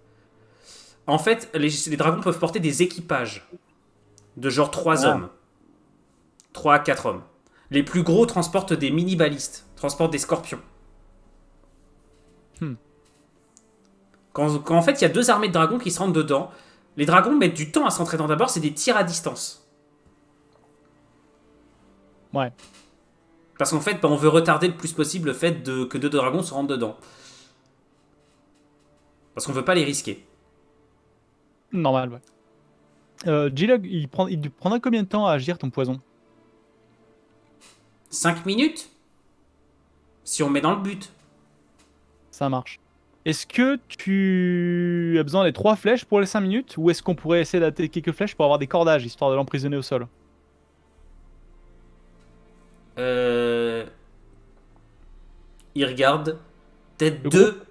En fait, les dragons peuvent porter des équipages de genre 3 Ah. hommes. 3 à 4 hommes. Les plus gros transportent des mini-balistes, transportent des scorpions. Quand en fait il y a 2 armées de dragons qui se rentrent dedans, les dragons mettent du temps à s'entrer dans. D'abord, c'est des tirs à distance. Ouais. Parce qu'en fait, bah, on veut retarder le plus possible le fait que 2 dragons se rentrent dedans. Parce qu'on veut pas les risquer. Normal, ouais. G-Log, il prendra combien de temps à agir ton poison? 5 minutes? Si on met dans le but. Ça marche. Est-ce que tu as besoin des 3 flèches pour les 5 minutes? Ou est-ce qu'on pourrait essayer d'attaquer quelques flèches pour avoir des cordages, histoire de l'emprisonner au sol? Il regarde. Peut-être Le 2.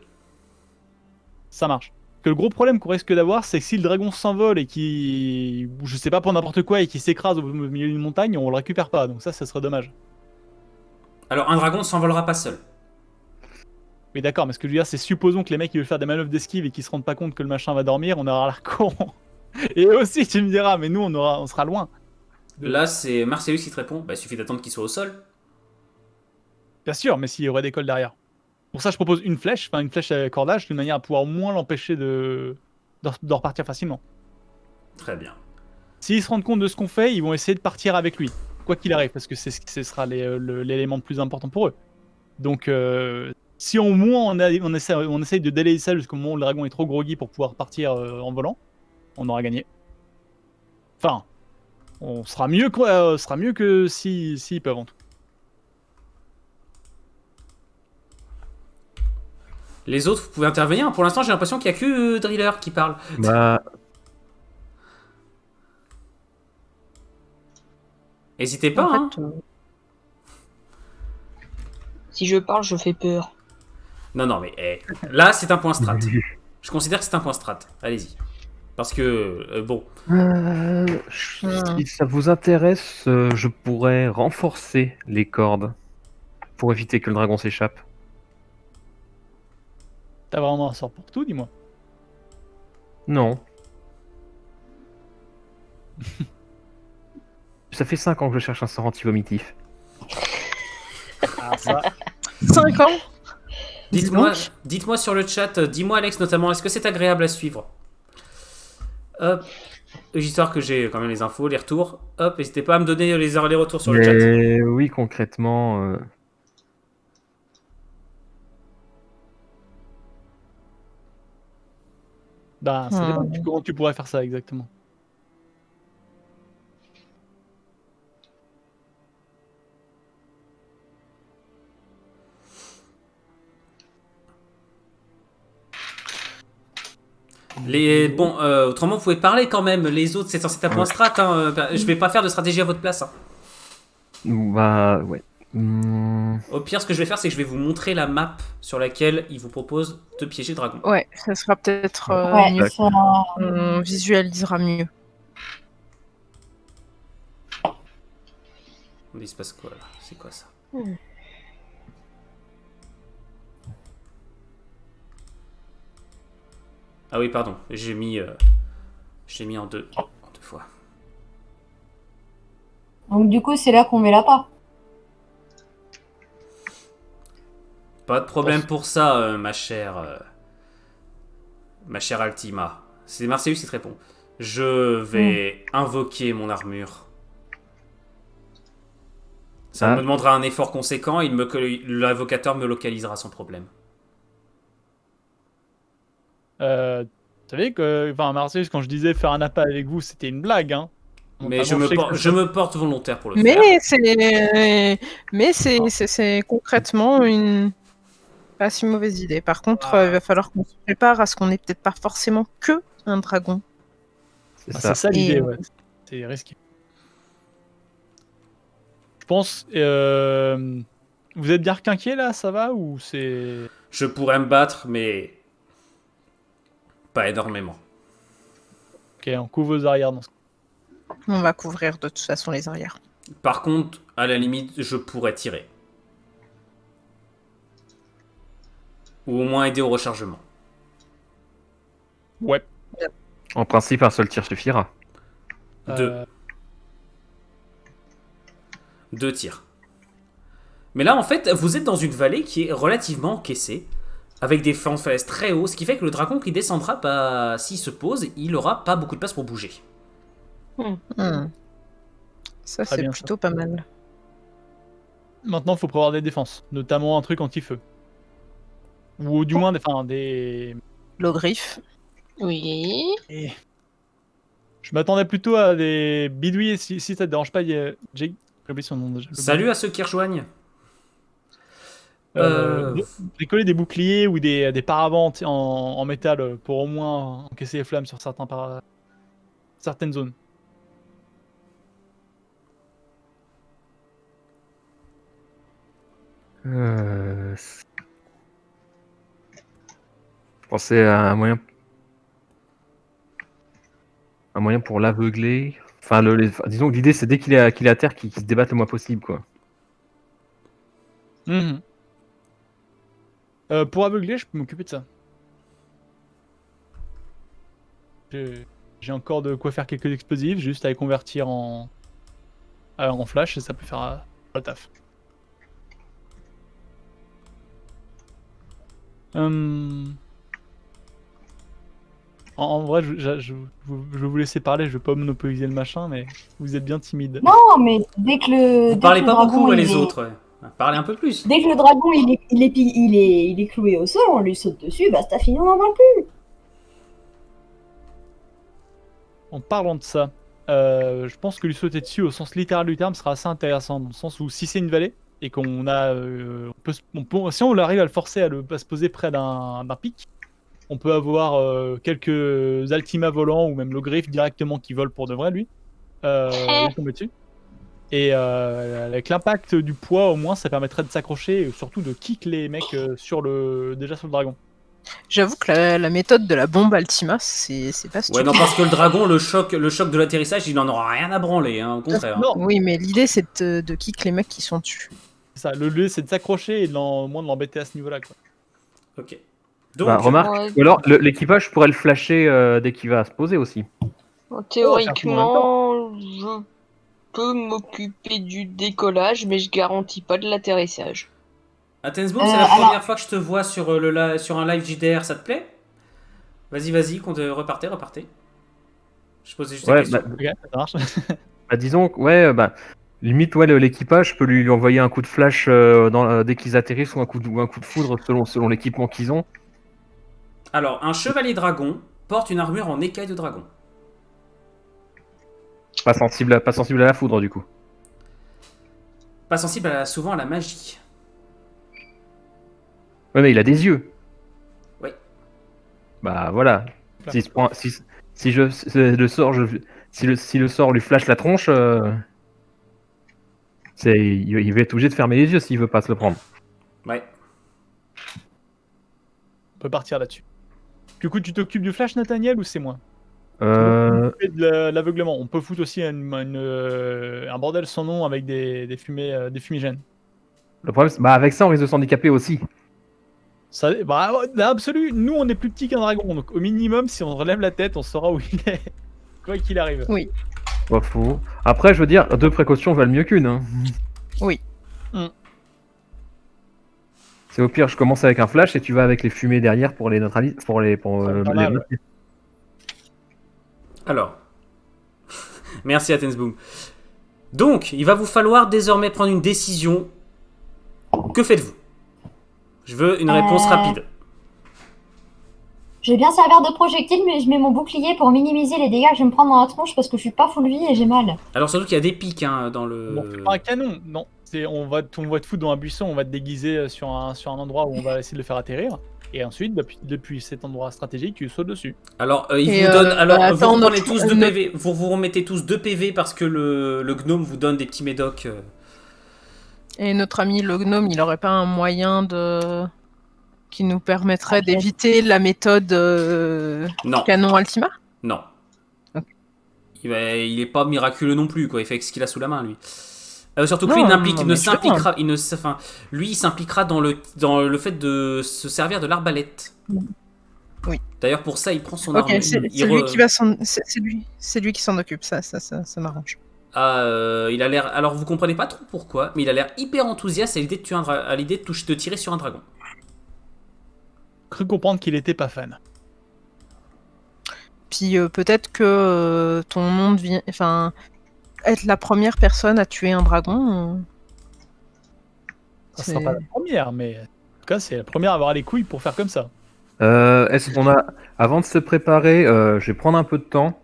Ça marche. Que le gros problème qu'on risque d'avoir, c'est que si le dragon s'envole et qui, je sais pas, pour n'importe quoi et qui s'écrase au milieu d'une montagne, on le récupère pas. Donc ça serait dommage. Alors, un dragon ne s'envolera pas seul. Mais d'accord, mais ce que je veux dire, c'est supposons que les mecs ils veulent faire des manœuvres d'esquive et qu'ils se rendent pas compte que le machin va dormir, on aura l'air con. Et aussi, tu me diras, mais nous on sera loin. Là, c'est Marcellus qui te répond. Bah, il suffit d'attendre qu'il soit au sol. Bien sûr, mais s'il y aurait des cols derrière. Pour ça, je propose une flèche à cordage, d'une manière à pouvoir au moins l'empêcher de repartir facilement. Très bien. S'ils se rendent compte de ce qu'on fait, ils vont essayer de partir avec lui, quoi qu'il arrive, parce que ce sera l'élément le plus important pour eux. Donc, si au moins on essaye de délayer ça jusqu'au moment où le dragon est trop groggy pour pouvoir partir en volant, on aura gagné. Enfin, on sera mieux que s'ils peuvent en tout. Les autres, vous pouvez intervenir. Pour l'instant, j'ai l'impression qu'il n'y a que Driller qui parle. Bah, N'hésitez pas, En hein. fait, Si je parle, je fais peur. Non, non, mais là, c'est un point strat. Je considère que c'est un point strat. Allez-y. Parce que, bon. si ça vous intéresse, je pourrais renforcer les cordes. pour éviter que le dragon s'échappe. T'as vraiment un sort pour tout, dis-moi. Non. Ça fait 5 ans que je cherche un sort anti-vomitif. Ah, ça. 5 ans. Dites-moi sur le chat, dis-moi Alex notamment, est-ce que c'est agréable à suivre? Hop, histoire que j'ai quand même les infos, les retours. Hop, n'hésitez pas à me donner les retours sur le chat. Mais oui, concrètement... Bah, ça dépend de comment tu pourrais faire ça exactement. Autrement, vous pouvez parler quand même. Les autres, c'est censé taper un strat. Hein. Je vais pas faire de stratégie à votre place. Hein. Bah, ouais. Au pire, ce que je vais faire, c'est que je vais vous montrer la map sur laquelle il vous propose de piéger le dragon. Ouais, ça sera peut-être Ouais, mieux. ça... On visualisera mieux. Mais il se passe quoi là? C'est quoi ça? Ah oui, pardon. J'ai mis en deux fois. Donc du coup, c'est là qu'on met la part. Pas de problème pour ça, ma chère Altima. C'est Marcellus qui te répond. Je vais invoquer mon armure. Ça me demandera un effort conséquent. L'invocateur me localisera sans problème. Vous savez que, enfin, Marcellus, quand je disais faire un appât avec vous, c'était une blague, hein. Mais je me porte volontaire pour le Mais faire. c'est concrètement une pas si mauvaise idée. Par contre, il va falloir qu'on se prépare à ce qu'on n'ait peut-être pas forcément que un dragon. C'est ça l'idée, ouais. C'est risqué. Je pense. Vous êtes bien requinqué là, ça va ou c'est. Je pourrais me battre, mais pas énormément. Ok, on couvre vos arrières dans ce cas. On va couvrir de toute façon les arrières. Par contre, à la limite, je pourrais tirer. Ou au moins aider au rechargement. Ouais. En principe, un seul tir suffira. 2 tirs. Mais là, en fait, vous êtes dans une vallée qui est relativement encaissée, avec des flancs de falaise très hauts, ce qui fait que le dragon qui descendra, bah, s'il se pose, il aura pas beaucoup de place pour bouger. Ça, Très c'est bien, plutôt pas mal. Maintenant, il faut prévoir des défenses, notamment un truc anti-feu. Ou du moins des. L'ogriffe. Oui. Et... Je m'attendais plutôt à des bidouilles, si ça te dérange pas, Jake. J'ai oublié son nom déjà. Salut à ceux qui rejoignent. Bricoler des boucliers ou des paravents en métal pour au moins encaisser les flammes sur certaines zones. Je pensais à un moyen pour l'aveugler. Enfin, disons que l'idée c'est dès qu'il est à terre qu'il se débatte le moins possible, quoi. Pour aveugler, je peux m'occuper de ça. J'ai encore de quoi faire quelques explosifs, juste à les convertir en flash et ça peut faire le taf. En vrai, je vais vous laisser parler, je vais pas monopoliser le machin, mais vous êtes bien timide. Non, mais dès que le. Vous parlez dès que pas le dragon, beaucoup, il les est- autres. Ouais. Parlez un peu plus. Dès que le dragon il est cloué au sol, on lui saute dessus, bah c'est fini, on n'en parle plus. En parlant de ça, je pense que lui sauter dessus au sens littéral du terme sera assez intéressant, dans le sens où si c'est une vallée, et qu'on a... si on arrive à le forcer à se poser près d'un pic, on peut avoir quelques Altima volants, ou même le griffe directement qui vole pour de vrai, lui, lui tomber dessus. Et avec l'impact du poids, au moins, ça permettrait de s'accrocher, et surtout de kick les mecs déjà sur le dragon. J'avoue que la méthode de la bombe Altima, c'est pas stupide. Ouais, non, parce que le dragon, le choc de l'atterrissage, il en aura rien à branler, hein, au contraire. Non. Oui, mais l'idée, c'est de kick les mecs qui sont dessus. Ça, le lieu, c'est de s'accrocher et au moins de l'embêter à ce niveau-là, quoi. Ok. Donc, Bah, remarque, Ouais. ou alors l'équipage pourrait le flasher dès qu'il va se poser aussi. Théoriquement, je peux m'occuper du décollage, mais je garantis pas de l'atterrissage. Atensboom, c'est la alors- première fois que je te vois sur, sur un live JDR, ça te plaît? Vas-y, repartez. Je posais juste la Ouais, question. bah, Ok, ça marche. bah, disons, limite, l'équipage peut lui envoyer un coup de flash dès qu'ils atterrissent ou un coup de foudre selon l'équipement qu'ils ont. Alors, un chevalier dragon porte une armure en écaille de dragon. Pas sensible à la foudre du coup. Pas sensible souvent à la magie. Ouais, mais il a des yeux. Oui. Bah voilà. Si le sort lui flash la tronche, il va être obligé de fermer les yeux s'il veut pas se le prendre. Ouais. On peut partir là-dessus. Du coup, tu t'occupes du flash, Nathaniel, ou c'est moi? Euh, Et de l'aveuglement. On peut foutre aussi un bordel sans nom avec des fumées, des fumigènes. Le problème, avec ça, on risque de s'handicaper aussi. Ça, bah, dans l'absolu, nous, on est plus petit qu'un dragon. Donc, au minimum, si on relève la tête, on saura où il est. Quoi qu'il arrive. Oui. Pas fou. Après, je veux dire, 2 précautions valent mieux qu'une. Hein. Oui. C'est au pire, je commence avec un flash et tu vas avec les fumées derrière pour les neutraliser. Pour Pas mal, bloquer. Alors. Merci Atensboom. Donc, il va vous falloir désormais prendre une décision. Que faites-vous? Je veux une réponse rapide. Je vais bien servir de projectile, mais je mets mon bouclier pour minimiser les dégâts que je vais me prendre dans la tronche parce que je suis pas full vie et j'ai mal. Alors surtout qu'il y a des pics dans le... Bon, c'est pas un canon, non. On va te foutre dans un buisson, on va te déguiser sur un endroit où on va essayer de le faire atterrir. Et ensuite, depuis cet endroit stratégique, tu sautes dessus. Alors, il Et, vous donne... Alors, bah, vous attends, reprenez notre- tous 2 notre- PV. Vous remettez tous 2 PV parce que le gnome vous donne des petits médocs. Et notre ami le gnome, il aurait pas un moyen qui nous permettrait Ok. d'éviter la méthode Non, canon Altima? non. Ok. Il est pas miraculeux non plus, quoi. Il fait ce qu'il a sous la main, lui. Surtout que lui, Non, il ne mais s'impliquera... Lui, il s'impliquera dans le fait de se servir de l'arbalète. Oui. D'ailleurs, pour ça, il prend son Ok, arme. c'est lui qui va c'est lui qui s'en occupe, ça m'arrange. Il a l'air... Alors, vous comprenez pas trop pourquoi, mais il a l'air hyper enthousiaste à l'idée de tuer à l'idée de tirer sur un dragon. Cru comprendre qu'il était pas fan. Puis peut-être que ton nom devient... Enfin, être la première personne à tuer un dragon... Ça sera pas la première, mais en tout cas, c'est la première à avoir les couilles pour faire comme ça. Est-ce qu'on a... Avant de se préparer, je vais prendre un peu de temps.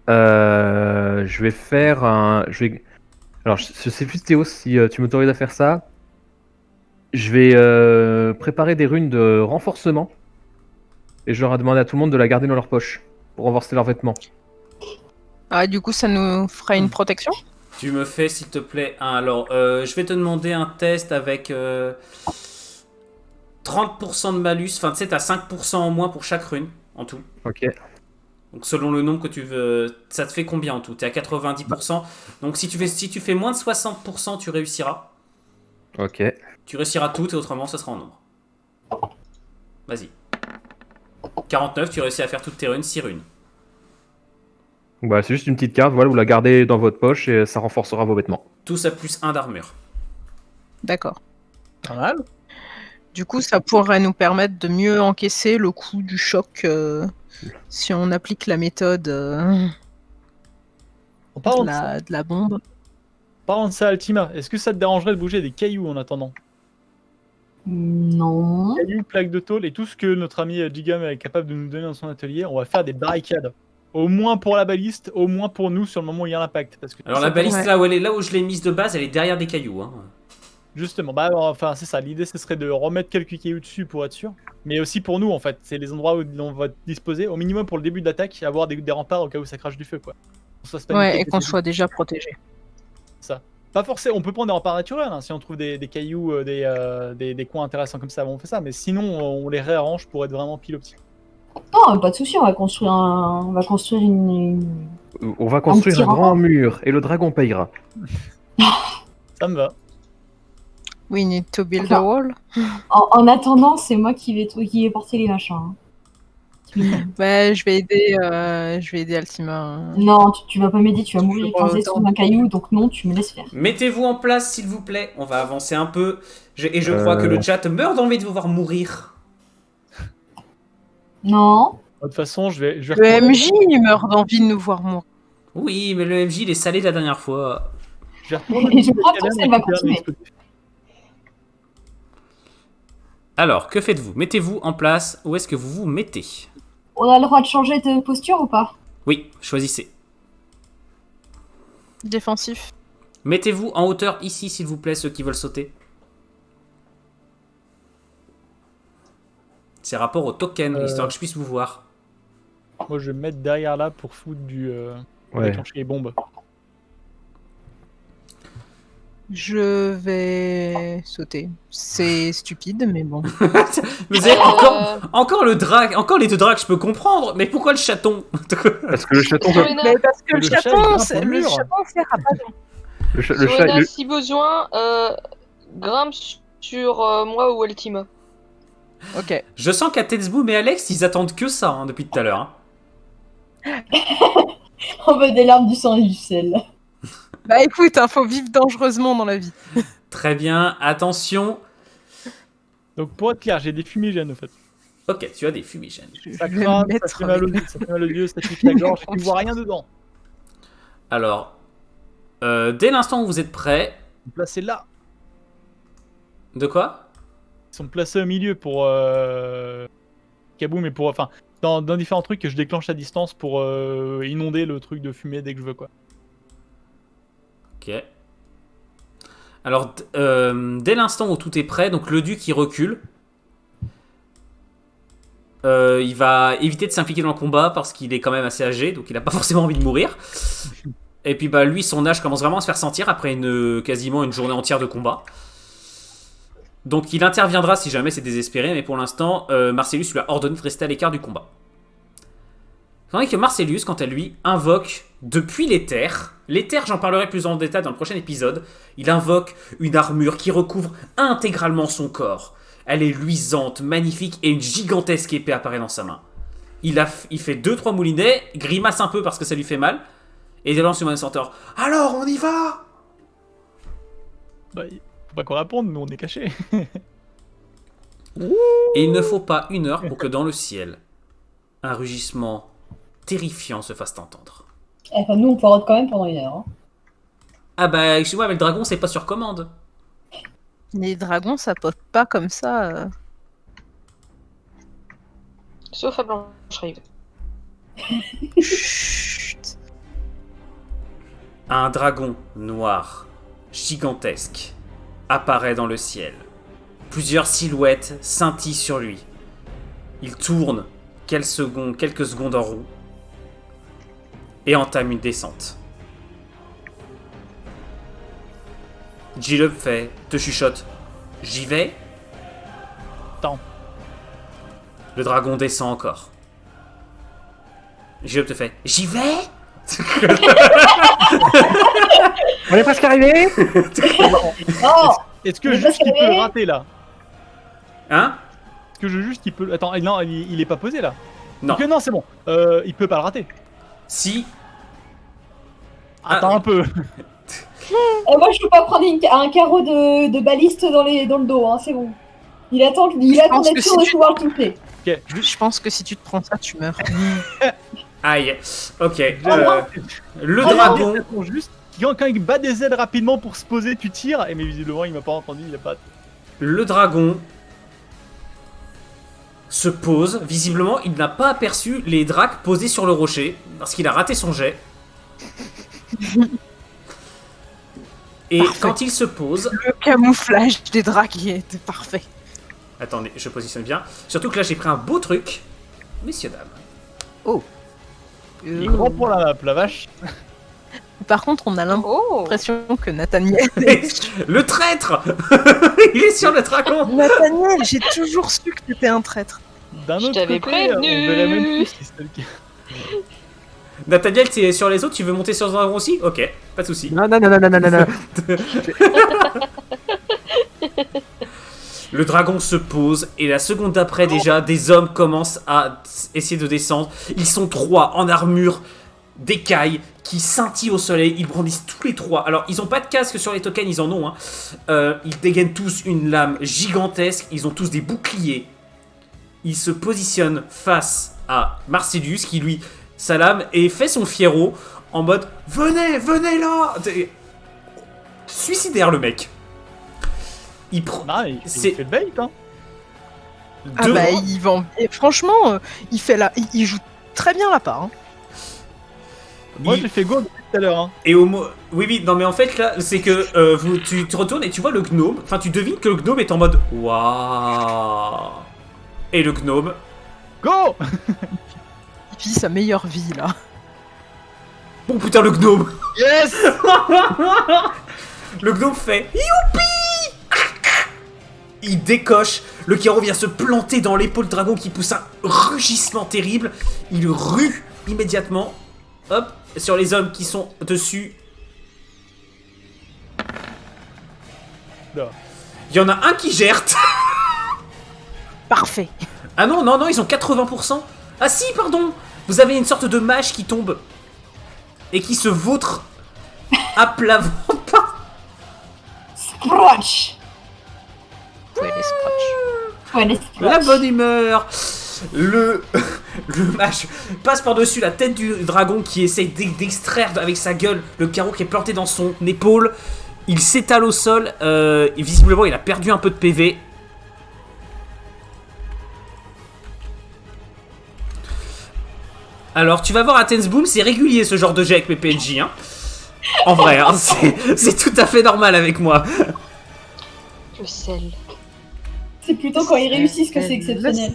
Je vais faire un... Alors, je sais plus Théo si tu m'autorises à faire ça. Je vais préparer des runes de renforcement. Et je leur ai demandé à tout le monde de la garder dans leur poche. Pour renforcer leurs vêtements. Ah, du coup, ça nous fera une protection? Tu me fais, s'il te plaît, un... Alors, je vais te demander un test avec 30% de malus. Enfin, tu sais, t'as 5% en moins pour chaque rune, en tout. Ok. Donc, selon le nombre que tu veux... Ça te fait combien en tout? T'es à 90%. Donc, si tu fais moins de 60%, tu réussiras. Ok. Tu réussiras tout et autrement, ce sera en nombre. Vas-y. 49, tu réussis à faire toutes tes runes, 6 runes. Bah, c'est juste une petite carte, voilà, vous la gardez dans votre poche et ça renforcera vos vêtements. Tous à plus 1 d'armure. D'accord. Pas mal. Du coup, ça pourrait nous permettre de mieux encaisser le coup du choc si on applique la méthode En parlant de ça, de la bombe. Altima, est-ce que ça te dérangerait de bouger des cailloux en attendant? Non. Cailloux, plaques de tôle et tout ce que notre ami Gigam est capable de nous donner dans son atelier, on va faire des barricades. Au moins pour la baliste, au moins pour nous sur le moment où il y a l'impact. Parce que Alors, la baliste, Ouais. là où elle est, là où je l'ai mise de base, elle est derrière des cailloux. Hein. Justement, enfin c'est ça, l'idée ce serait de remettre quelques cailloux dessus pour être sûr. Mais aussi pour nous en fait, c'est les endroits où on va disposer, au minimum pour le début de l'attaque, avoir des remparts au cas où ça crache du feu quoi. Ouais, et qu'on soit déjà protégé. Pas forcément, on peut prendre des remparts naturels, hein, si on trouve des cailloux, des coins intéressants comme ça, on fait ça, mais sinon on les réarrange pour être vraiment pile optique. Non, pas de souci, on va construire une... On va construire petit un grand rempart. mur et le dragon payera. Ça me va. We need to build Enfin, a wall. En attendant, c'est moi qui vais porter les machins. Hein. Ouais, je vais aider Altima. Non, tu vas pas m'aider, tu vas Je mourir vois écrasé autant. sous un caillou, donc non, tu me laisses faire. Mettez-vous en place, s'il vous plaît. On va avancer un peu. Et je crois que le chat meurt d'envie de vous voir mourir. Non. De toute façon, je vais Le retourner- MJ il meurt d'envie de nous voir mourir. Oui, mais le MJ, il est salé la dernière fois. je vais retourner Et je dans crois la que cabane ça va récupérer continuer. l'explosif. Alors, que faites-vous? Mettez-vous en place. Où est-ce que vous vous mettez? On a le droit de changer de posture ou pas? Oui, choisissez. Défensif. Mettez-vous en hauteur ici, s'il vous plaît, ceux qui veulent sauter. C'est rapport au token, histoire que je puisse vous voir. Moi, je vais me mettre derrière là pour foutre Ouais. déclencher les bombes. Je vais sauter. C'est stupide, mais bon. Vous avez encore le drag, encore les deux drags, je peux comprendre, mais pourquoi le chaton? Parce que le chaton, Soena, Mais parce que Le le chat, il chaton, grimpe c'est- au le mur. chaton sert à pas le chat, Soena, si besoin, grimpe sur moi ou Altima. Ok. Je sens qu'à Tetsboom et Alex, ils attendent que ça hein, depuis tout à l'heure. Hein. On veut des larmes, du sang et du sel. Bah écoute, faut vivre dangereusement dans la vie. Très bien, attention. Donc, pour être clair, j'ai des fumigènes au fait. Ok, tu as des fumigènes. Ça Je vais crame, me mettre ça fait mal aux avec- yeux, ça fait mal aux yeux, ça pique la gorge, tu vois rien dedans. Alors, dès l'instant où vous êtes prêts, Ils sont placés là. de quoi? Ils sont placés au milieu pour Kaboom et pour enfin dans différents trucs que je déclenche à distance pour inonder le truc de fumée dès que je veux quoi. Ok. Alors, dès l'instant où tout est prêt, donc le duc il recule. Il va éviter de s'impliquer dans le combat parce qu'il est quand même assez âgé, donc il n'a pas forcément envie de mourir. Et puis bah lui, son âge commence vraiment à se faire sentir après quasiment une journée entière de combat. Donc il interviendra si jamais c'est désespéré, mais pour l'instant, Marcellus lui a ordonné de rester à l'écart du combat. Tandis que Marcellus, quant à lui, invoque depuis l'éther, j'en parlerai plus en détail dans le prochain épisode, il invoque une armure qui recouvre intégralement son corps. Elle est luisante, magnifique, et une gigantesque épée apparaît dans sa main. Il fait 2-3 moulinets, grimace un peu parce que ça lui fait mal, et il lance une centaure. Alors, on y va? Bah, faut pas qu'on réponde, nous on est cachés. Et il ne faut pas 1 heure pour que dans le ciel, un rugissement terrifiant se fasse entendre. Enfin, nous, on poirote quand même pendant 1 heure. Hein. Ah bah, excuse-moi, mais le dragon, c'est pas sur commande. Les dragons, ça pote pas comme ça. Sauf à Blanche-Rive. Chut. Un dragon noir, gigantesque, apparaît dans le ciel. Plusieurs silhouettes scintillent sur lui. Il tourne quelques secondes en roue et entame une descente. J-Lub te chuchote. J'y vais? Attends. Le dragon descend encore. J-Lub te fait. J'y vais? On est presque arrivé. Oh Est-ce que Mais juste parce il que- peut le rater là? Hein? Est-ce que juste il peut. Attends, non, il est pas posé là. Non. Donc, non, c'est bon. Il peut pas le rater. Si. Attends Ah. un peu. Moi, je peux pas prendre un carreau de baliste dans le dos, hein, c'est bon. Il attend pense d'être que sûr si de tu- pouvoir le toucher. Ok, Je pense que si tu te prends ça, tu meurs. Aïe. Ok. non. Le Oh non. dragon. Attends, juste. Quand il bat des ailes rapidement pour se poser, tu tires. Et mais visiblement, il m'a pas entendu, il a pas. Le dragon se pose. Visiblement, il n'a pas aperçu les dracs posés sur le rocher parce qu'il a raté son jet. Et Parfait. quand il se pose, Le camouflage des dragues était parfait. attendez, je positionne bien. Surtout que là, j'ai pris un beau truc, messieurs dames. Il est grand pour la map, la vache. Par contre, on a Oh l'impression que Nathaniel... Le traître, il est sur le dragon. Nathaniel, j'ai toujours su que t'étais un traître. D'un Je autre t'avais côté, on prévenu. verrait même plus si c'était le cas. Nathaniel, t'es sur les autres. Tu veux monter sur le dragon aussi? Ok, pas de souci. Non, non, non, non, non, non, non. Le dragon se pose et la seconde d'après déjà, des hommes commencent à essayer de descendre. Ils sont 3 en armure d'écailles qui scintillent au soleil. Ils brandissent tous les 3. Alors ils ont pas de casque sur les tokens, ils en ont. Hein. Ils dégainent tous une lame gigantesque. Ils ont tous des boucliers. Ils se positionnent face à Marcellus qui lui sa lame et fait son fierro en mode venez là. Suicidaire le mec. Il prend. Ah, il fait le bait, hein. Ah bah, il vend. Et franchement, il joue très bien la part. Hein. Moi, j'ai fait go depuis tout à l'heure. Hein. Et oui, non, mais en fait, là, c'est que tu te retournes et tu vois le gnome. Enfin, tu devines que le gnome est en mode waouh. Et le gnome. Go. Il vit sa meilleure vie là. Bon, putain, le gnome. Yes. Le gnome fait youpi. Il décoche, le carreau vient se planter dans l'épaule dragon qui pousse un rugissement terrible. Il rue immédiatement, hop, sur les hommes qui sont dessus. Non. Il y en a un qui gère. Parfait. Ah non, ils ont 80%. Ah si, pardon. Vous avez une sorte de mage qui tombe et qui se vautre à plat ventre. Scratch. Ouais, les La bonne humeur. Le mage passe par-dessus la tête du dragon qui essaye d'extraire avec sa gueule le carreau qui est planté dans son épaule. Il s'étale au sol. Et visiblement, il a perdu un peu de PV. Alors, tu vas voir à Tense Boom, c'est régulier ce genre de jet avec mes PNJ. Hein. En vrai, hein, c'est tout à fait normal avec moi. Le sel. C'est plutôt quand ils réussissent que c'est exceptionnel.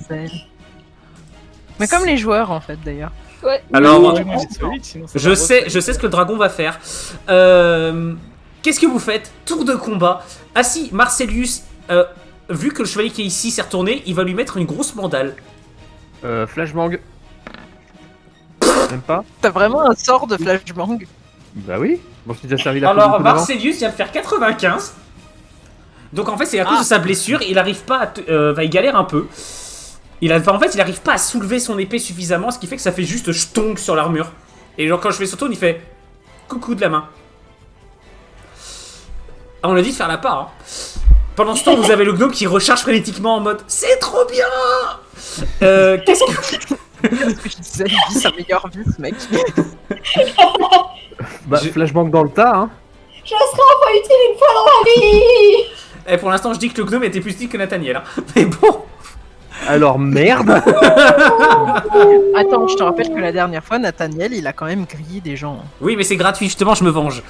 Mais comme les joueurs en fait d'ailleurs. Ouais. Alors, Moi, j'ai solide, sinon ça je va sais ce que le dragon va faire. Qu'est-ce que vous faites? Tour de combat. Ah si, Marcellus, vu que le chevalier qui est ici s'est retourné, il va lui mettre une grosse mandale. Flashbang. Même pas. T'as vraiment un sort de flashbang. Bah oui. Bon, je t'ai déjà servi la Alors, coup d'avant. Marcellus vient de faire 95. Donc en fait, c'est à cause de sa blessure, il arrive pas à il galère un peu. En fait, il arrive pas à soulever son épée suffisamment, ce qui fait que ça fait juste ch'tonk sur l'armure. Et genre quand je fais son tourne, il fait coucou de la main. Ah, on l'a dit de faire la part. Hein. Pendant ce temps, vous avez le gnome qui recharge frénétiquement en mode c'est trop bien. Qu'est-ce que Qu'est-ce que je disais? Il vit sa meilleure vie ce mec. Bah, flashbang dans le tas, hein. Je serai enfin utile une fois dans ma vie. Et pour l'instant, je dis que le gnome était plus utile que Nathaniel. Hein. Mais bon. Alors merde. Attends, je te rappelle que la dernière fois, Nathaniel, il a quand même grillé des gens. Oui, mais c'est gratuit, justement, je me venge.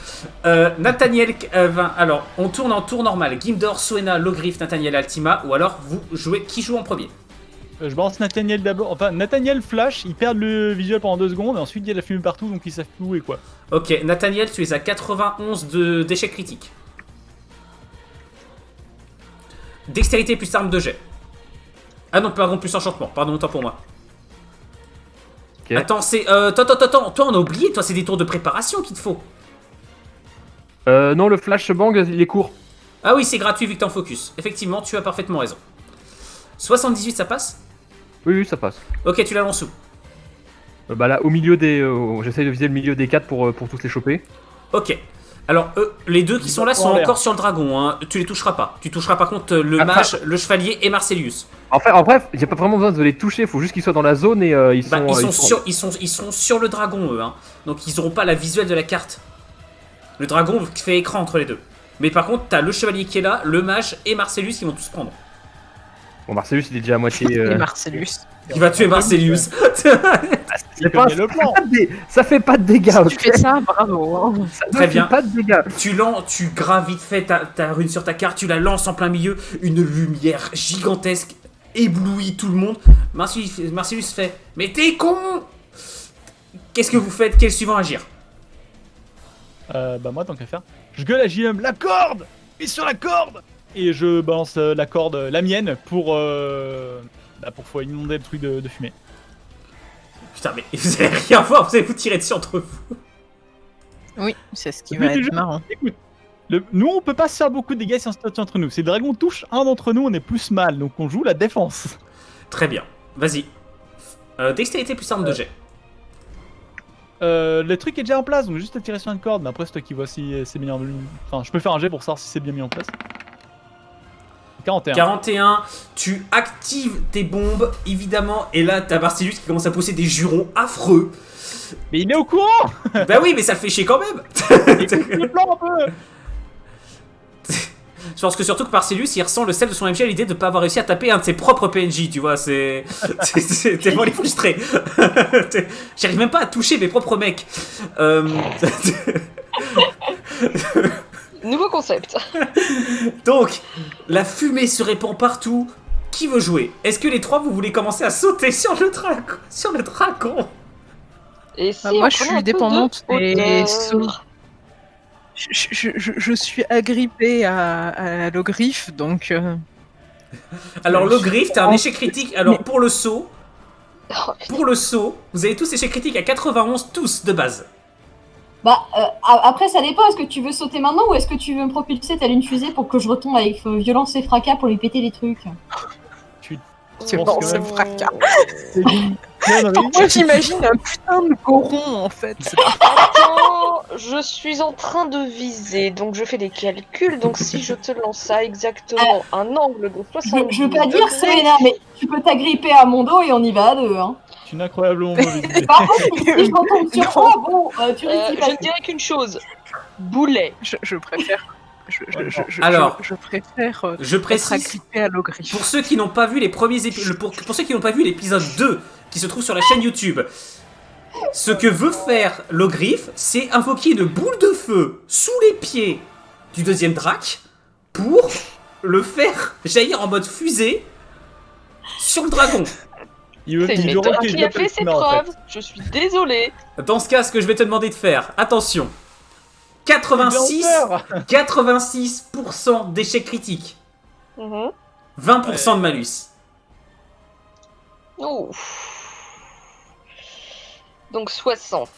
Nathaniel, alors, on tourne en tour normal. Gimdor, Suena, Logrif, Nathaniel, Altima. Ou alors, vous jouez. Qui joue en premier? Je balance Nathaniel d'abord. Enfin, Nathaniel flash, il perd le visuel pendant 2 secondes, et ensuite il y a de la fumée partout, donc ils savent plus où et quoi. Ok, Nathaniel, tu es à 91 d'échecs critiques. Dextérité plus arme de jet. Ah non, pardon, plus enchantement. Pardon, autant pour moi. Ok. Attends, c'est. Attends, toi on a oublié, toi c'est des tours de préparation qu'il te faut. Non, le flashbang, il est court. Ah oui, c'est gratuit vu que t'es en focus. Effectivement, tu as parfaitement raison. 78, ça passe? Oui, ça passe. Ok, tu la lances où? Bah là, au milieu des... j'essaye de viser le milieu des 4 pour tous les choper. Ok. Alors, les deux qui sont là sont encore sur le dragon, hein. Tu les toucheras pas. Tu toucheras par contre le mage, le chevalier et Marcellus. En bref, il n'y a pas vraiment besoin de les toucher, faut juste qu'ils soient dans la zone et ils sont sur le dragon, eux. Hein. Donc, ils n'auront pas la visuelle de la carte. Le dragon fait écran entre les deux. Mais par contre, t'as le chevalier qui est là, le mage et Marcellus qui vont tous prendre. Bon, Marcellus, il est déjà à moitié... Et Marcellus. Il va tuer Marcellus. Ça fait pas de dégâts, Si ok. tu fais ça, bravo. Hein. Très bien. Pas de dégâts. Tu graves vite fait ta rune sur ta carte, tu la lances en plein milieu, une lumière gigantesque éblouit tout le monde. Marcellus fait « Mais t'es con !» Qu'est-ce que vous faites? Quel suivant agir? Bah moi, tant qu'à faire, je gueule à JM, la corde! Et sur la corde! Et je balance la corde, la mienne, pour inonder le truc de fumée. Putain, mais vous allez rien voir, vous allez vous tirer dessus entre vous. Oui, c'est ce qui Le but va du être jeu, marrant. Écoute, Nous, on peut pas se faire beaucoup de dégâts si on se tient entre nous. Si le dragon touche un d'entre nous, on est plus mal, donc on joue la défense. Très bien. Vas-y. Dextérité plus arme de jet. Le truc est déjà en place, donc juste à tirer sur une corde. Mais après, c'est toi qui vois si c'est mis en ligne. Enfin, je peux faire un jet pour savoir si c'est bien mis en place. 41. 41, tu actives tes bombes, évidemment, et là, t'as Barcellus qui commence à pousser des jurons affreux. Mais il est au courant. Bah oui, mais ça le fait chier quand même. Le plan un peu. Je pense que surtout que Parcellus, il ressent le sel de son MJ à l'idée de ne pas avoir réussi à taper un de ses propres PNJ, tu vois, c'est tellement il est frustré. J'arrive même pas à toucher mes propres mecs. Nouveau concept. Donc, la fumée se répand partout. Qui veut jouer? Est-ce que les trois, vous voulez commencer à sauter sur le dragon? Et si Moi, on je prenait suis un peu dépendante de des hauteur sauts. Je suis agrippée à l'ogriffe, donc... Alors, je le suis griffe, t'as un échec critique. Alors, pour le saut, Oh, vous avez tous échec critique à 91, tous de base. Bah, après, ça dépend. Est-ce que tu veux sauter maintenant ou est-ce que tu veux me propulser telle une fusée pour que je retombe avec violence et fracas pour lui péter les trucs? C'est pense bon, que c'est même- fracas. C'est une connerie. Moi, j'imagine un putain de coron, en fait. Attends, je suis en train de viser, donc je fais des calculs. Donc si je te lance ça exactement un angle de 70 Je veux pas dire, degrés, Serena, mais tu peux t'agripper à mon dos et on y va à deux. Hein. C'est une incroyablement mauvaise idée. Par contre, si je retombe sur toi, bon, tu risques d'y je ne passer. dirais qu'une chose. Boulet. Je préfère... Alors, je préfère Je être précise, agrippée à l'ogriffe. pour ceux qui n'ont pas vu les premiers épisodes, pour ceux qui n'ont pas vu l'épisode 2 qui se trouve sur la chaîne YouTube, ce que veut faire l'ogriffe, c'est invoquer une boule de feu sous les pieds du deuxième drac pour le faire jaillir en mode fusée sur le dragon. Il veut C'est une qu'il méthode qui a fait ses preuves. Je suis désolée. Dans ce cas, ce que je vais te demander de faire, attention, 86% d'échec critique, Mhm. 20% de malus. Ouf. Donc 60.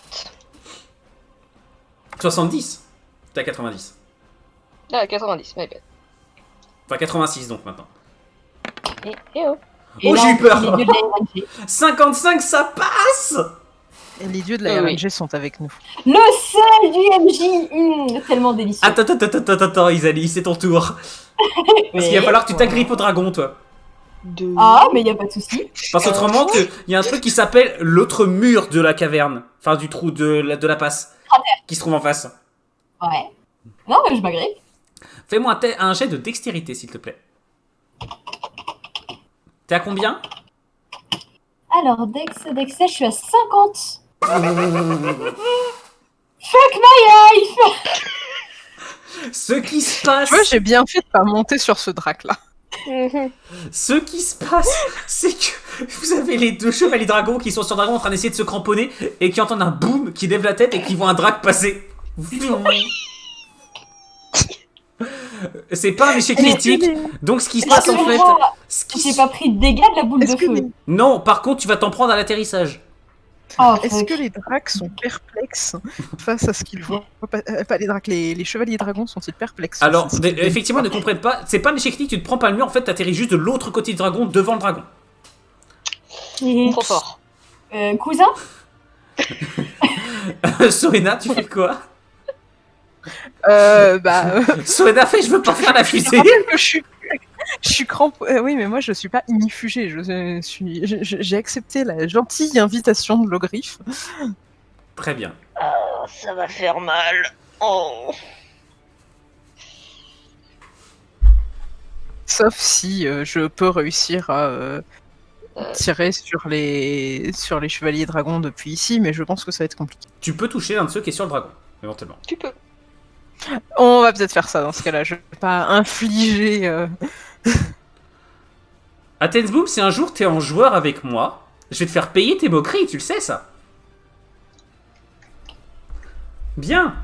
70. T'es à 90. Ah, 90, my bad. Enfin 86 donc maintenant. Et oh. Oh, là, j'ai eu peur. les dieux de la RNG. 55, ça passe. Les dieux de la Oui. RNG sont avec nous. Le sel du MJ, tellement délicieux. Attends, Isalie, c'est ton tour. Parce qu'il va falloir que tu t'agrippes au dragon, toi. Deux. Ah, mais y a pas de souci. Parce qu'autrement, il y a un truc qui s'appelle l'autre mur de la caverne. Enfin, du trou de la passe. Qui se trouve en face. Ouais. Non, mais je m'agrippe. Fais-moi un jet de dextérité, s'il te plaît. T'es à combien? Alors, Dex, je suis à 50. Fuck my life. Ce qui se passe, Tu vois, j'ai bien fait de pas monter sur ce drac-là. Mhm. ce qui se passe, c'est que vous avez les deux chevaliers dragons qui sont sur le dragon en train d'essayer de se cramponner et qui entendent un boom, qui lèvent la tête et qui voient un drac passer. C'est pas un échec critique. Donc ce qui se passe en fait, Excuse-moi, ce qui j'ai se- pas pris de dégâts de la boule de Est-ce que, feu. les... non, par contre, tu vas t'en prendre à l'atterrissage. Oh, est-ce fuck. que les dracs sont perplexes face à ce qu'ils voient? Pas les dracs, les chevaliers dragons sont-ils perplexes? Alors, face à ce qu'ils effectivement, ils ne comprennent pas. C'est pas un échec critique, tu te prends pas le mur, en fait, t'atterris juste de l'autre côté du dragon, devant le dragon. Trop fort. Cousin, Sorena, tu fais quoi? Bah, Sorena fait, je veux pas faire la je fusée. rappelle que je suis oui, mais moi je suis pas inifugée. J'ai accepté la gentille invitation de l'ogriffe. Très bien. Oh, ça va faire mal. Oh. Sauf si je peux réussir à tirer sur les chevaliers dragons depuis ici, mais je pense que ça va être compliqué. Tu peux toucher l'un de ceux qui est sur le dragon, éventuellement. Tu peux. On va peut-être faire ça dans ce cas-là. Je vais pas infliger. Athensboom, si un jour t'es en joueur avec moi, je vais te faire payer tes moqueries, tu le sais ça. Bien.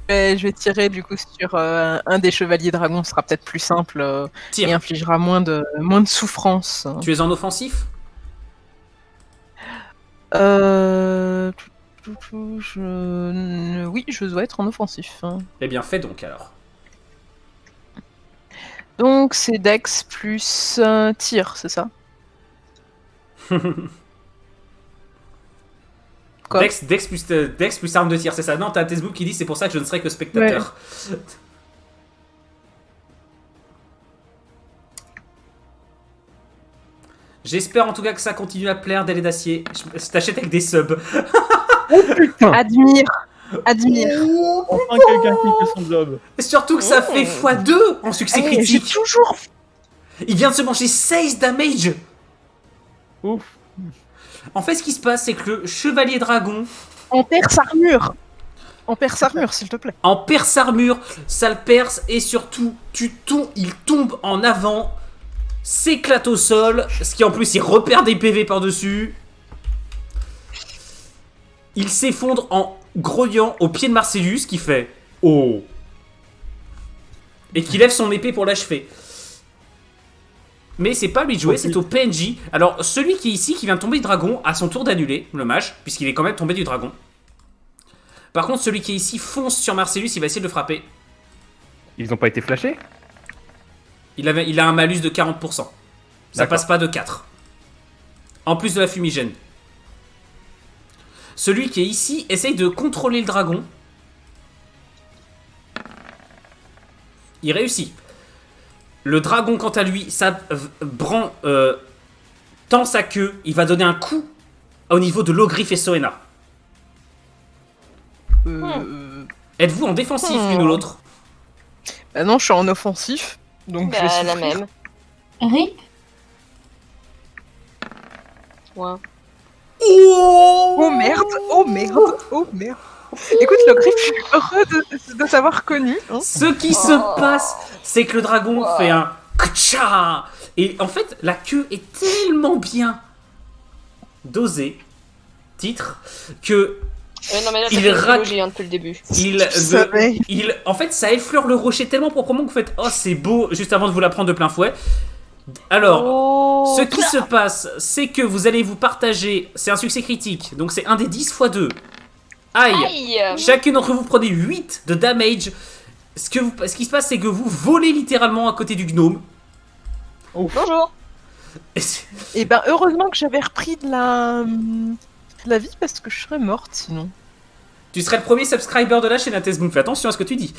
Je vais tirer du coup sur un des chevaliers dragons, ce sera peut-être plus simple et Tire. infligera moins de souffrance. Tu es en offensif? Oui, je dois être en offensif. Eh bien, fais donc alors. Donc c'est Dex plus tir, c'est ça? Quoi? Dex plus arme de tir, c'est ça? Non, t'as Tezbook qui dit c'est pour ça que je ne serai que spectateur. J'espère en tout cas que ça continue à plaire, Délai d'Acier. Je t'achète avec des subs. Admire. Enfin quelqu'un qui fait son job. Surtout que ça fait x2 en succès J'ai critique. toujours... Il vient de se manger 16 damage. Ouf. En fait, ce qui se passe, c'est que le chevalier dragon, On perd sa armure. S'il te plaît. en perce armure, ça le perce et surtout, il tombe en avant, s'éclate au sol, ce qui en plus, il repère des PV par-dessus. Il s'effondre en grognant au pied de Marcellus qui fait « Oh !» et qui lève son épée pour l'achever. Mais c'est pas à lui de jouer, c'est au PNJ. Alors, celui qui est ici, qui vient de tomber du dragon, a son tour d'annuler, le mage, puisqu'il est quand même tombé du dragon. Par contre, celui qui est ici fonce sur Marcellus, il va essayer de le frapper. Ils ont pas été flashés? Il a un malus de 40%. Ça D'accord. passe pas de 4. En plus de la fumigène. Celui qui est ici essaye de contrôler le dragon. Il réussit. Le dragon, quant à lui, tend sa queue. Il va donner un coup au niveau de l'Ogriffe et Soena. Êtes-vous en défensif l'une ou l'autre? Bah non, je suis en offensif. Donc je vais Bah, la souffrir. même. Rip. Ouais. Oh merde. Écoute, le griffe, je suis heureux de t'avoir connu. Hein. Ce qui se passe, c'est que le dragon fait un kcha. Et en fait, la queue est tellement bien dosée, titre, que Non, mais là, Il t'as fait une rac- trilogie, hein, depuis le début. en fait, ça effleure le rocher tellement proprement que vous faites oh c'est beau juste avant de vous la prendre de plein fouet. Alors, Oh. ce qui se passe, c'est que vous allez vous partager. C'est un succès critique, donc c'est un des 10 x 2. Aïe. Aïe. Chacune d'entre vous prenez 8 de damage. Ce qui se passe, c'est que vous volez littéralement à côté du gnome. Bonjour. Et c'est- Et ben heureusement que j'avais repris de la vie parce que je serais morte sinon. Tu serais le premier subscriber de la chaîne à Tezboom. Fais attention à ce que tu dis.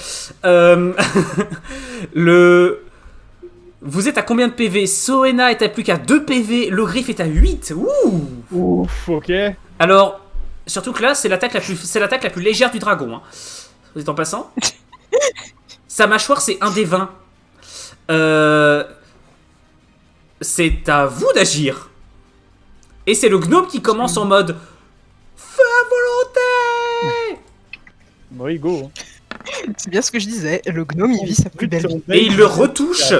Vous êtes à combien de PV? Soena est à plus qu'à 2 PV. Le griffe est à 8. Ouh. Ouf, ok. Alors, surtout que là, c'est l'attaque la plus légère du dragon. Hein. Vous êtes en passant. Sa mâchoire, c'est un des 20. C'est à vous d'agir. Et c'est le gnome qui commence en mode feu à volonté. Oui, go. C'est bien ce que je disais, le gnome il vit sa plus belle vie. Et il le retouche.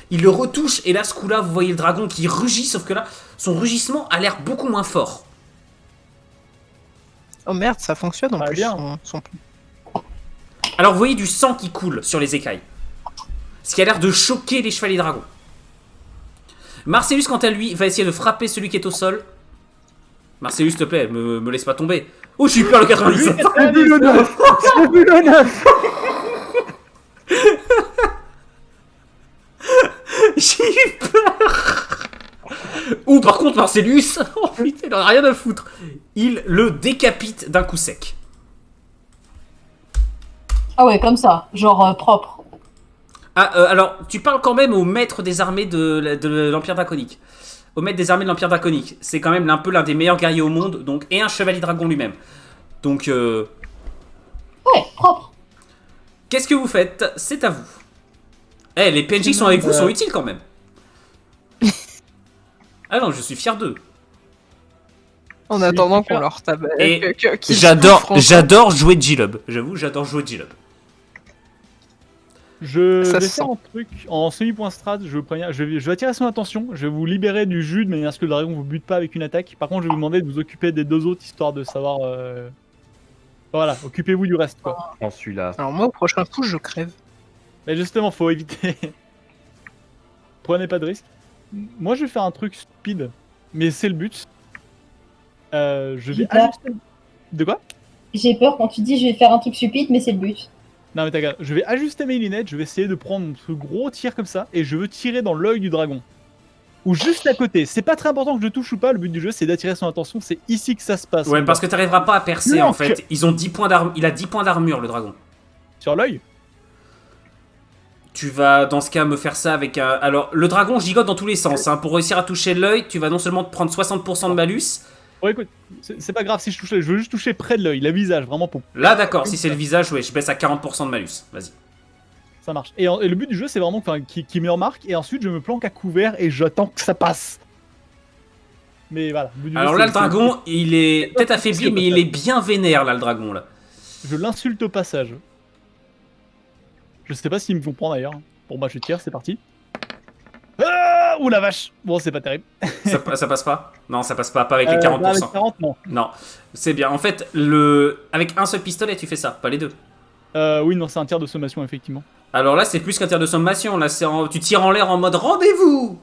Il le retouche. Et là, ce coup-là, vous voyez le dragon qui rugit. Sauf que là, son rugissement a l'air beaucoup moins fort. Oh merde, ça fonctionne en Très plus. bien. Son... Alors, vous voyez du sang qui coule sur les écailles. Ce qui a l'air de choquer les chevaliers dragons. Marcellus, quant à lui, va essayer de frapper celui qui est au sol. Marcellus, s'il te plaît, me laisse pas tomber. Oh, j'ai eu peur le 97. J'ai vu le 9. J'ai vu le 9. J'ai eu peur. Ou par contre, Marcellus, oh putain, il en a rien à foutre. Il le décapite d'un coup sec. Ah ouais, comme ça, genre propre. Ah, alors, tu parles quand même au maître des armées de l'Empire Draconique. Au maître des armées de l'Empire Draconique. C'est quand même un peu l'un des meilleurs guerriers au monde, donc, et un chevalier dragon lui-même. Donc, Ouais, propre. qu'est-ce que vous faites? C'est à vous. Eh, les PNJ qui sont avec vous sont utiles quand même. Ah non, je suis fier d'eux. En attendant qu'on leur tape. Et qu'ils J'adore, souffrent encore. j'adore jouer G-Lub. J'avoue, j'adore jouer G-Lub. Je Ça vais se faire sent. un truc en semi-point strat. Je vais attirer son attention. Je vais vous libérer du jus de manière à ce que le dragon vous bute pas avec une attaque. Par contre, je vais vous demander de vous occuper des deux autres histoire de savoir. Voilà, occupez-vous du reste quoi. Prends celui-là. Alors moi au prochain coup je crève. Mais justement, faut éviter. Prenez pas de risque. Moi, je vais faire un truc speed, mais c'est le but. Je vais J'ai peur. ajuster. De quoi? J'ai peur quand tu dis je vais faire un truc stupide, mais c'est le but. Non mais t'as je vais ajuster mes lunettes, je vais essayer de prendre ce gros tir comme ça, et je veux tirer dans l'œil du dragon. Ou juste à côté. C'est pas très important que je touche ou pas, le but du jeu c'est d'attirer son attention, c'est ici que ça se passe. Ouais, parce que t'arriveras pas à percer en Donc. fait. Ils ont 10 points d'armure. Il a 10 points d'armure le dragon. Sur l'œil. Tu vas dans ce cas me faire ça avec un. Alors, le dragon gigote dans tous les sens. Hein. Pour réussir à toucher l'œil, tu vas non seulement te prendre 60% de malus. Bon écoute, c'est pas grave si je touche l'œil, je veux juste toucher près de l'œil, le visage, vraiment pour... Là, d'accord, si c'est le visage, ouais, je baisse à 40% de malus. Vas-y. Ça marche. Et le but du jeu c'est vraiment qu'il me remarque, et ensuite je me planque à couvert et j'attends que ça passe. Mais voilà. Le but du Alors jeu, là, c'est- le dragon, il est peut-être affaibli, mais il est bien vénère là, le dragon là. Je l'insulte au passage. Je sais pas s'ils me font prendre d'ailleurs. Bon bah je tire, c'est parti. Ah, ouh la vache. Bon c'est pas terrible. Ça passe pas? Non, ça passe pas, pas avec les 40%. Bah, avec 40 non. Non, c'est bien. En fait, avec un seul pistolet, tu fais ça, pas les deux. Oui non c'est un tir de sommation effectivement. Alors là, c'est plus qu'un tir de sommation. Là, tu tires en l'air en mode rendez-vous.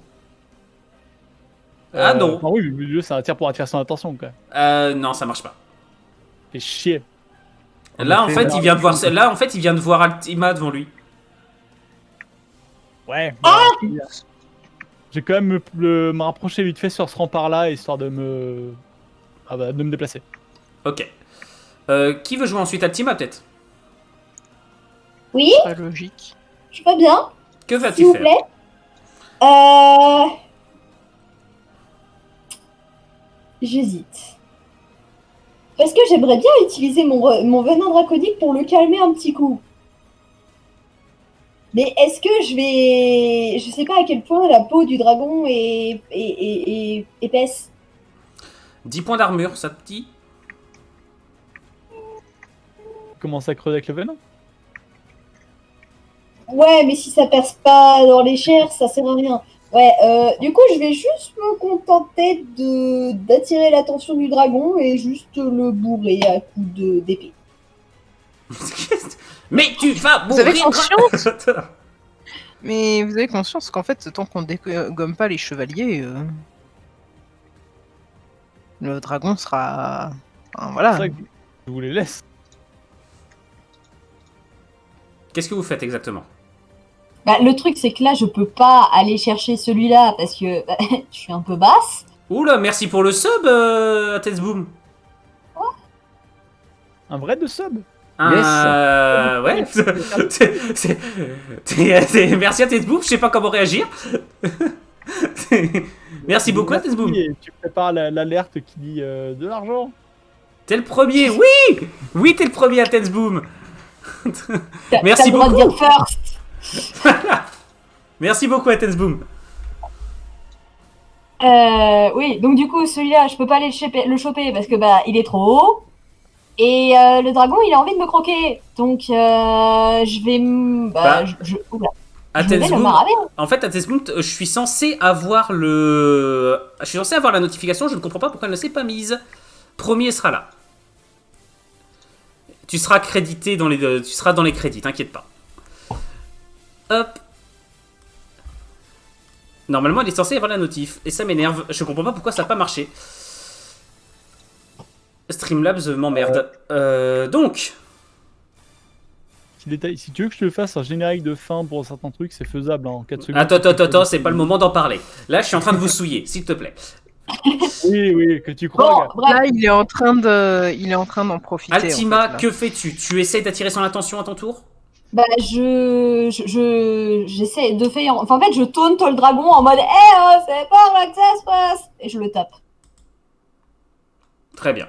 Ah non. Enfin, oui, le but du jeu c'est un tir pour attirer son attention quand même. Non, ça marche pas. Fait chier. Là, en fait, il vient de voir. Là, en fait, il vient de voir Altima devant lui. Ouais. J'ai quand même me rapprocher vite fait sur ce rempart-là, histoire de me... de me déplacer. Ok. Qui veut jouer ensuite? Altima, peut-être? Oui, Pas logique. je veux bien, Que s'il vas-tu vous faire? plaît. J'hésite. Parce que j'aimerais bien utiliser mon venin draconique pour le calmer un petit coup. Mais est-ce que je vais... Je sais pas à quel point la peau du dragon est épaisse. 10 points d'armure, ça te dit? Commence à creuser avec le venin. Ouais, mais si ça perce pas dans les chairs, ça sert à rien. Ouais, du coup, je vais juste me contenter d'attirer l'attention du dragon et juste le bourrer à coups d'épée. Mais tu vas Vous avez mourir. conscience Mais vous avez conscience qu'en fait, tant qu'on dégomme pas les chevaliers, le dragon sera... Enfin, voilà. C'est vrai que je vous les laisse. Qu'est-ce que vous faites exactement? Bah, le truc, c'est que là, je peux pas aller chercher celui-là parce que bah, je suis un peu basse. Oula, merci pour le sub, à Tetsboom. Un vrai de sub. Ouais. Merci à Tetsboom, je sais pas comment réagir. Merci beaucoup à Tetsboom. Et tu prépares l'alerte qui dit de l'argent. T'es le premier, oui. Oui, t'es le premier à Tetsboom. Merci T'as le droit de beaucoup. dire first. Merci beaucoup à Tetsboom. Oui, donc du coup, celui-là, je peux pas aller le choper parce que bah, il est trop haut. Et le dragon, il a envie de me croquer. Donc, je vais... Oula. À Je vais le Tetsboom, maraver. en fait, à Tetsboom, je suis censé avoir la notification, je ne comprends pas pourquoi elle ne s'est pas mise. Premier sera là. Tu seras crédité tu seras dans les crédits, t'inquiète pas. Hop. Normalement, il est censé y avoir la notif. Et ça m'énerve. Je comprends pas pourquoi ça n'a pas marché. Streamlabs m'emmerde. Donc. Petit détail, si tu veux que je te fasse un générique de fin pour certains trucs, c'est faisable en 4 secondes. Attends, c'est pas le moment d'en parler. Là, je suis en train de vous souiller, s'il te plaît. Oui, que tu crois. Bon, gars. bref. Là, il est en train d'en profiter. Altima, en fait, là. que fais-tu? Tu essayes d'attirer son attention à ton tour? Bah, j'essaie de faire... Enfin, en fait, je taunte le dragon en mode « Eh, c'est par là que ça se passe !» Et je le tape. Très bien.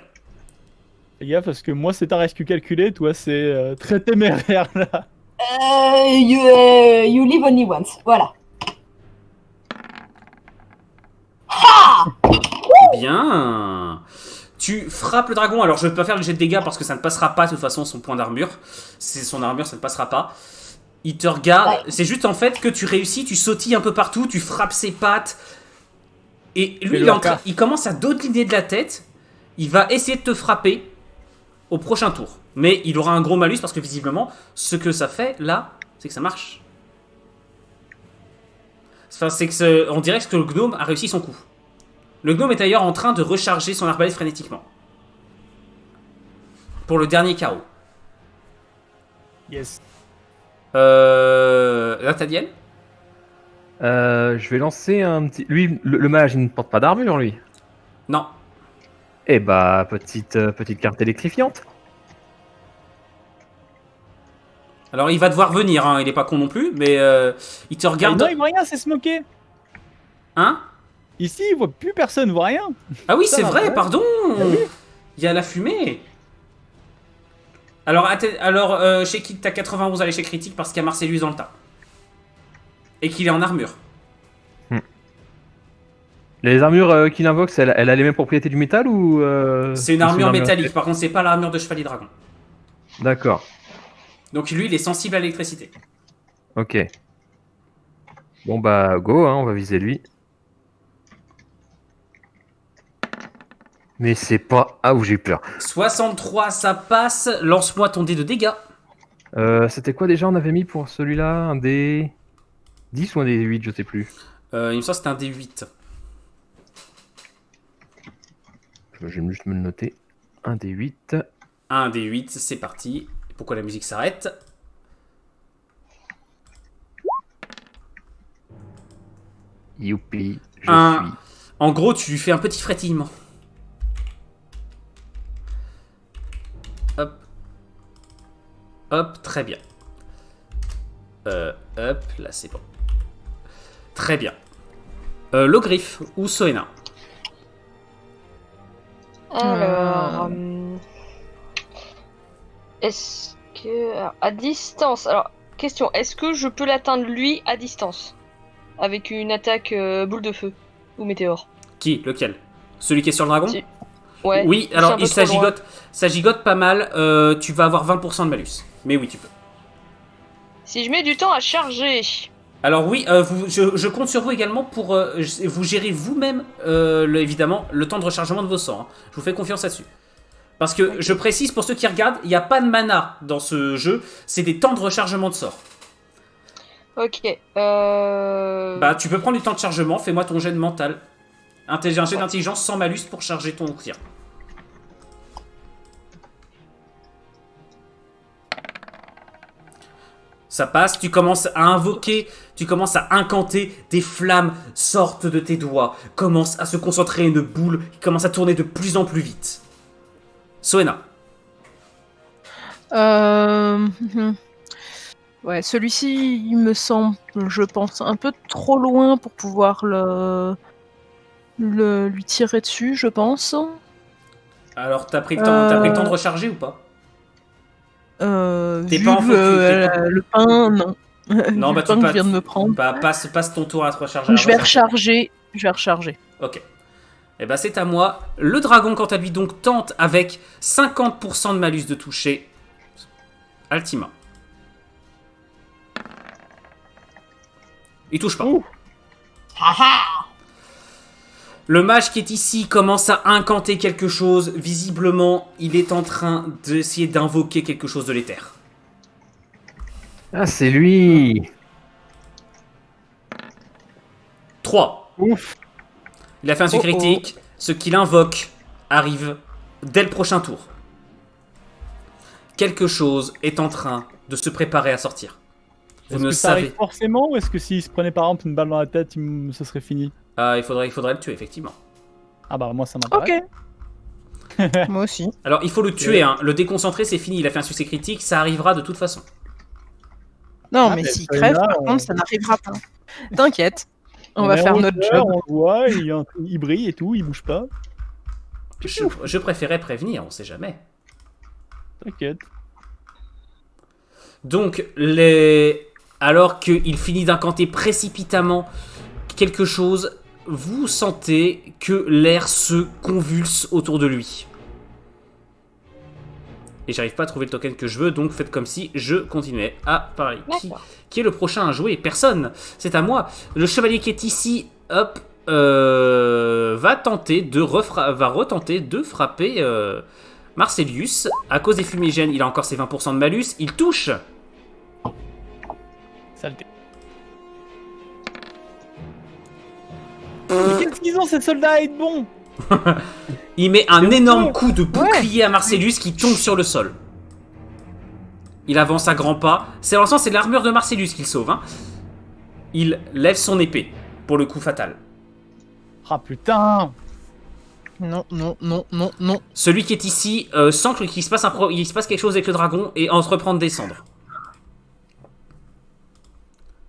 Fais gaffe, parce que moi c'est un rescue calculé, toi c'est très téméraire là. You live only once. Voilà. Bien. Tu frappes le dragon. Alors, je ne vais pas faire le jet de dégâts parce que ça ne passera pas de toute façon son point d'armure. C'est son armure, ça ne passera pas. Il te regarde. Ouais. C'est juste en fait que tu réussis, tu sautilles un peu partout, tu frappes ses pattes. Et lui, Mais il commence à dodeliner de la tête. Il va essayer de te frapper au prochain tour. Mais il aura un gros malus parce que visiblement, ce que ça fait là, c'est que ça marche. Enfin, c'est que on dirait que le gnome a réussi son coup. Le gnome est d'ailleurs en train de recharger son arbalète frénétiquement. Pour le dernier KO. Yes. Nathaniel? Je vais lancer un petit. Lui, le mage, il ne porte pas d'armure, lui. Non. Eh bah, petite carte électrifiante. Alors il va devoir venir, hein, il est pas con non plus, mais il te regarde. Non, il voit rien, c'est se moquer. Hein? Ici, il voit plus personne, il voit rien. Ah oui, Ça c'est va, vrai, ouais. pardon. oui. Il y a la fumée. Alors, chez qui t'as 91 à l'échec critique parce qu'il y a Marcellus dans le tas. Et qu'il est en armure. Les armures qu'il invoque, elle a les mêmes propriétés du métal ou C'est une armure métallique, par contre c'est pas l'armure de Chevalier Dragon. D'accord. Donc lui il est sensible à l'électricité. Ok. Bon bah go, hein, on va viser lui. Mais c'est pas... Ah où j'ai eu peur. 63 ça passe, lance-moi ton dé de dégâts. C'était quoi déjà on avait mis pour celui-là? Un dé 10 ou un dé 8, je sais plus. Il me semble que c'était un dé 8. Je vais juste me le noter. Un dé 8. Un dé 8, c'est parti. Pourquoi la musique s'arrête? Youpi, je suis... En gros tu lui fais un petit frétillement. Hop. Hop, très bien. Hop, là c'est bon. Très bien. Logriffe ou Soena? Alors, est-ce que... alors, à distance, alors, question, est-ce que je peux l'atteindre lui à distance? Avec une attaque boule de feu ou météore? Qui? Lequel? Celui qui est sur le dragon? Si. Ouais. Oui, je suis alors un peu il trop loin. ça gigote pas mal. Tu vas avoir 20% de malus. Mais oui, tu peux. Si je mets du temps à charger... Alors oui, je compte sur vous également pour vous gérer vous-même, évidemment, le temps de rechargement de vos sorts. Hein. Je vous fais confiance là-dessus. Parce que, je précise pour ceux qui regardent, il n'y a pas de mana dans ce jeu, c'est des temps de rechargement de sorts. Ok. Bah, tu peux prendre du temps de chargement, fais-moi ton jet de mental. Un jet d'intelligence sans malus pour charger ton tir. Ça passe, tu commences à invoquer, tu commences à incanter, des flammes sortent de tes doigts, commencent à se concentrer une boule qui commence à tourner de plus en plus vite. Soena. Ouais, celui-ci, il me semble, je pense, un peu trop loin pour pouvoir lui tirer dessus, je pense. Alors, t'as pris le temps de recharger ou pas? T'es Vu pas en focus, le pain, non. Non, bah le tu pain que je viens de me prendre. Bah, passe ton tour à te recharger. Je vais recharger. Ok. Et bah c'est à moi. Le dragon, quant à lui, donc tente avec 50% de malus de toucher. Altima. Il touche pas. Le mage qui est ici commence à incanter quelque chose. Visiblement, il est en train d'essayer d'invoquer quelque chose de l'éther. Ah, c'est lui. 3. Ouf. Il a fait un succès critique. Ce qu'il invoque arrive dès le prochain tour. Quelque chose est en train de se préparer à sortir. Vous Est-ce ne que ça savez. arrive forcément ou est-ce que s'il se prenait par exemple une balle dans la tête, ce serait fini? Il faudrait le tuer, effectivement. Ah bah moi ça m'intéresse. Ok. Moi aussi. Alors, il faut le tuer. Hein. Le déconcentrer, c'est fini. Il a fait un succès critique. Ça arrivera de toute façon. Non, Ah, mais mais s'il celui-là, crève, par contre, ça n'arrivera pas. T'inquiète. On va est faire en notre hauteur, job. On le voit, il brille et tout, il bouge pas. Je préférais prévenir, on sait jamais. T'inquiète. Donc, alors qu'il finit d'incanter précipitamment quelque chose, vous sentez que l'air se convulse autour de lui. Et j'arrive pas à trouver le token que je veux, donc faites comme si je continuais à parler. Qui est le prochain à jouer? Personne. C'est à moi. Le chevalier qui est ici, hop, va retenter de frapper Marcellus. À cause des fumigènes, il a encore ses 20% de malus. Il touche. Saleté. Mais qu'est-ce qu'ils ont ces soldats à être bons? Il met un énorme coup de bouclier à Marcellus qui tombe sur le sol. Il avance à grands pas. C'est dans le sens, c'est l'armure de Marcellus qu'il sauve. Hein. Il lève son épée pour le coup fatal. Ah putain. Non, non, non, non, non. Celui qui est ici sent qu'il se passe il se passe quelque chose avec le dragon et entreprend de descendre.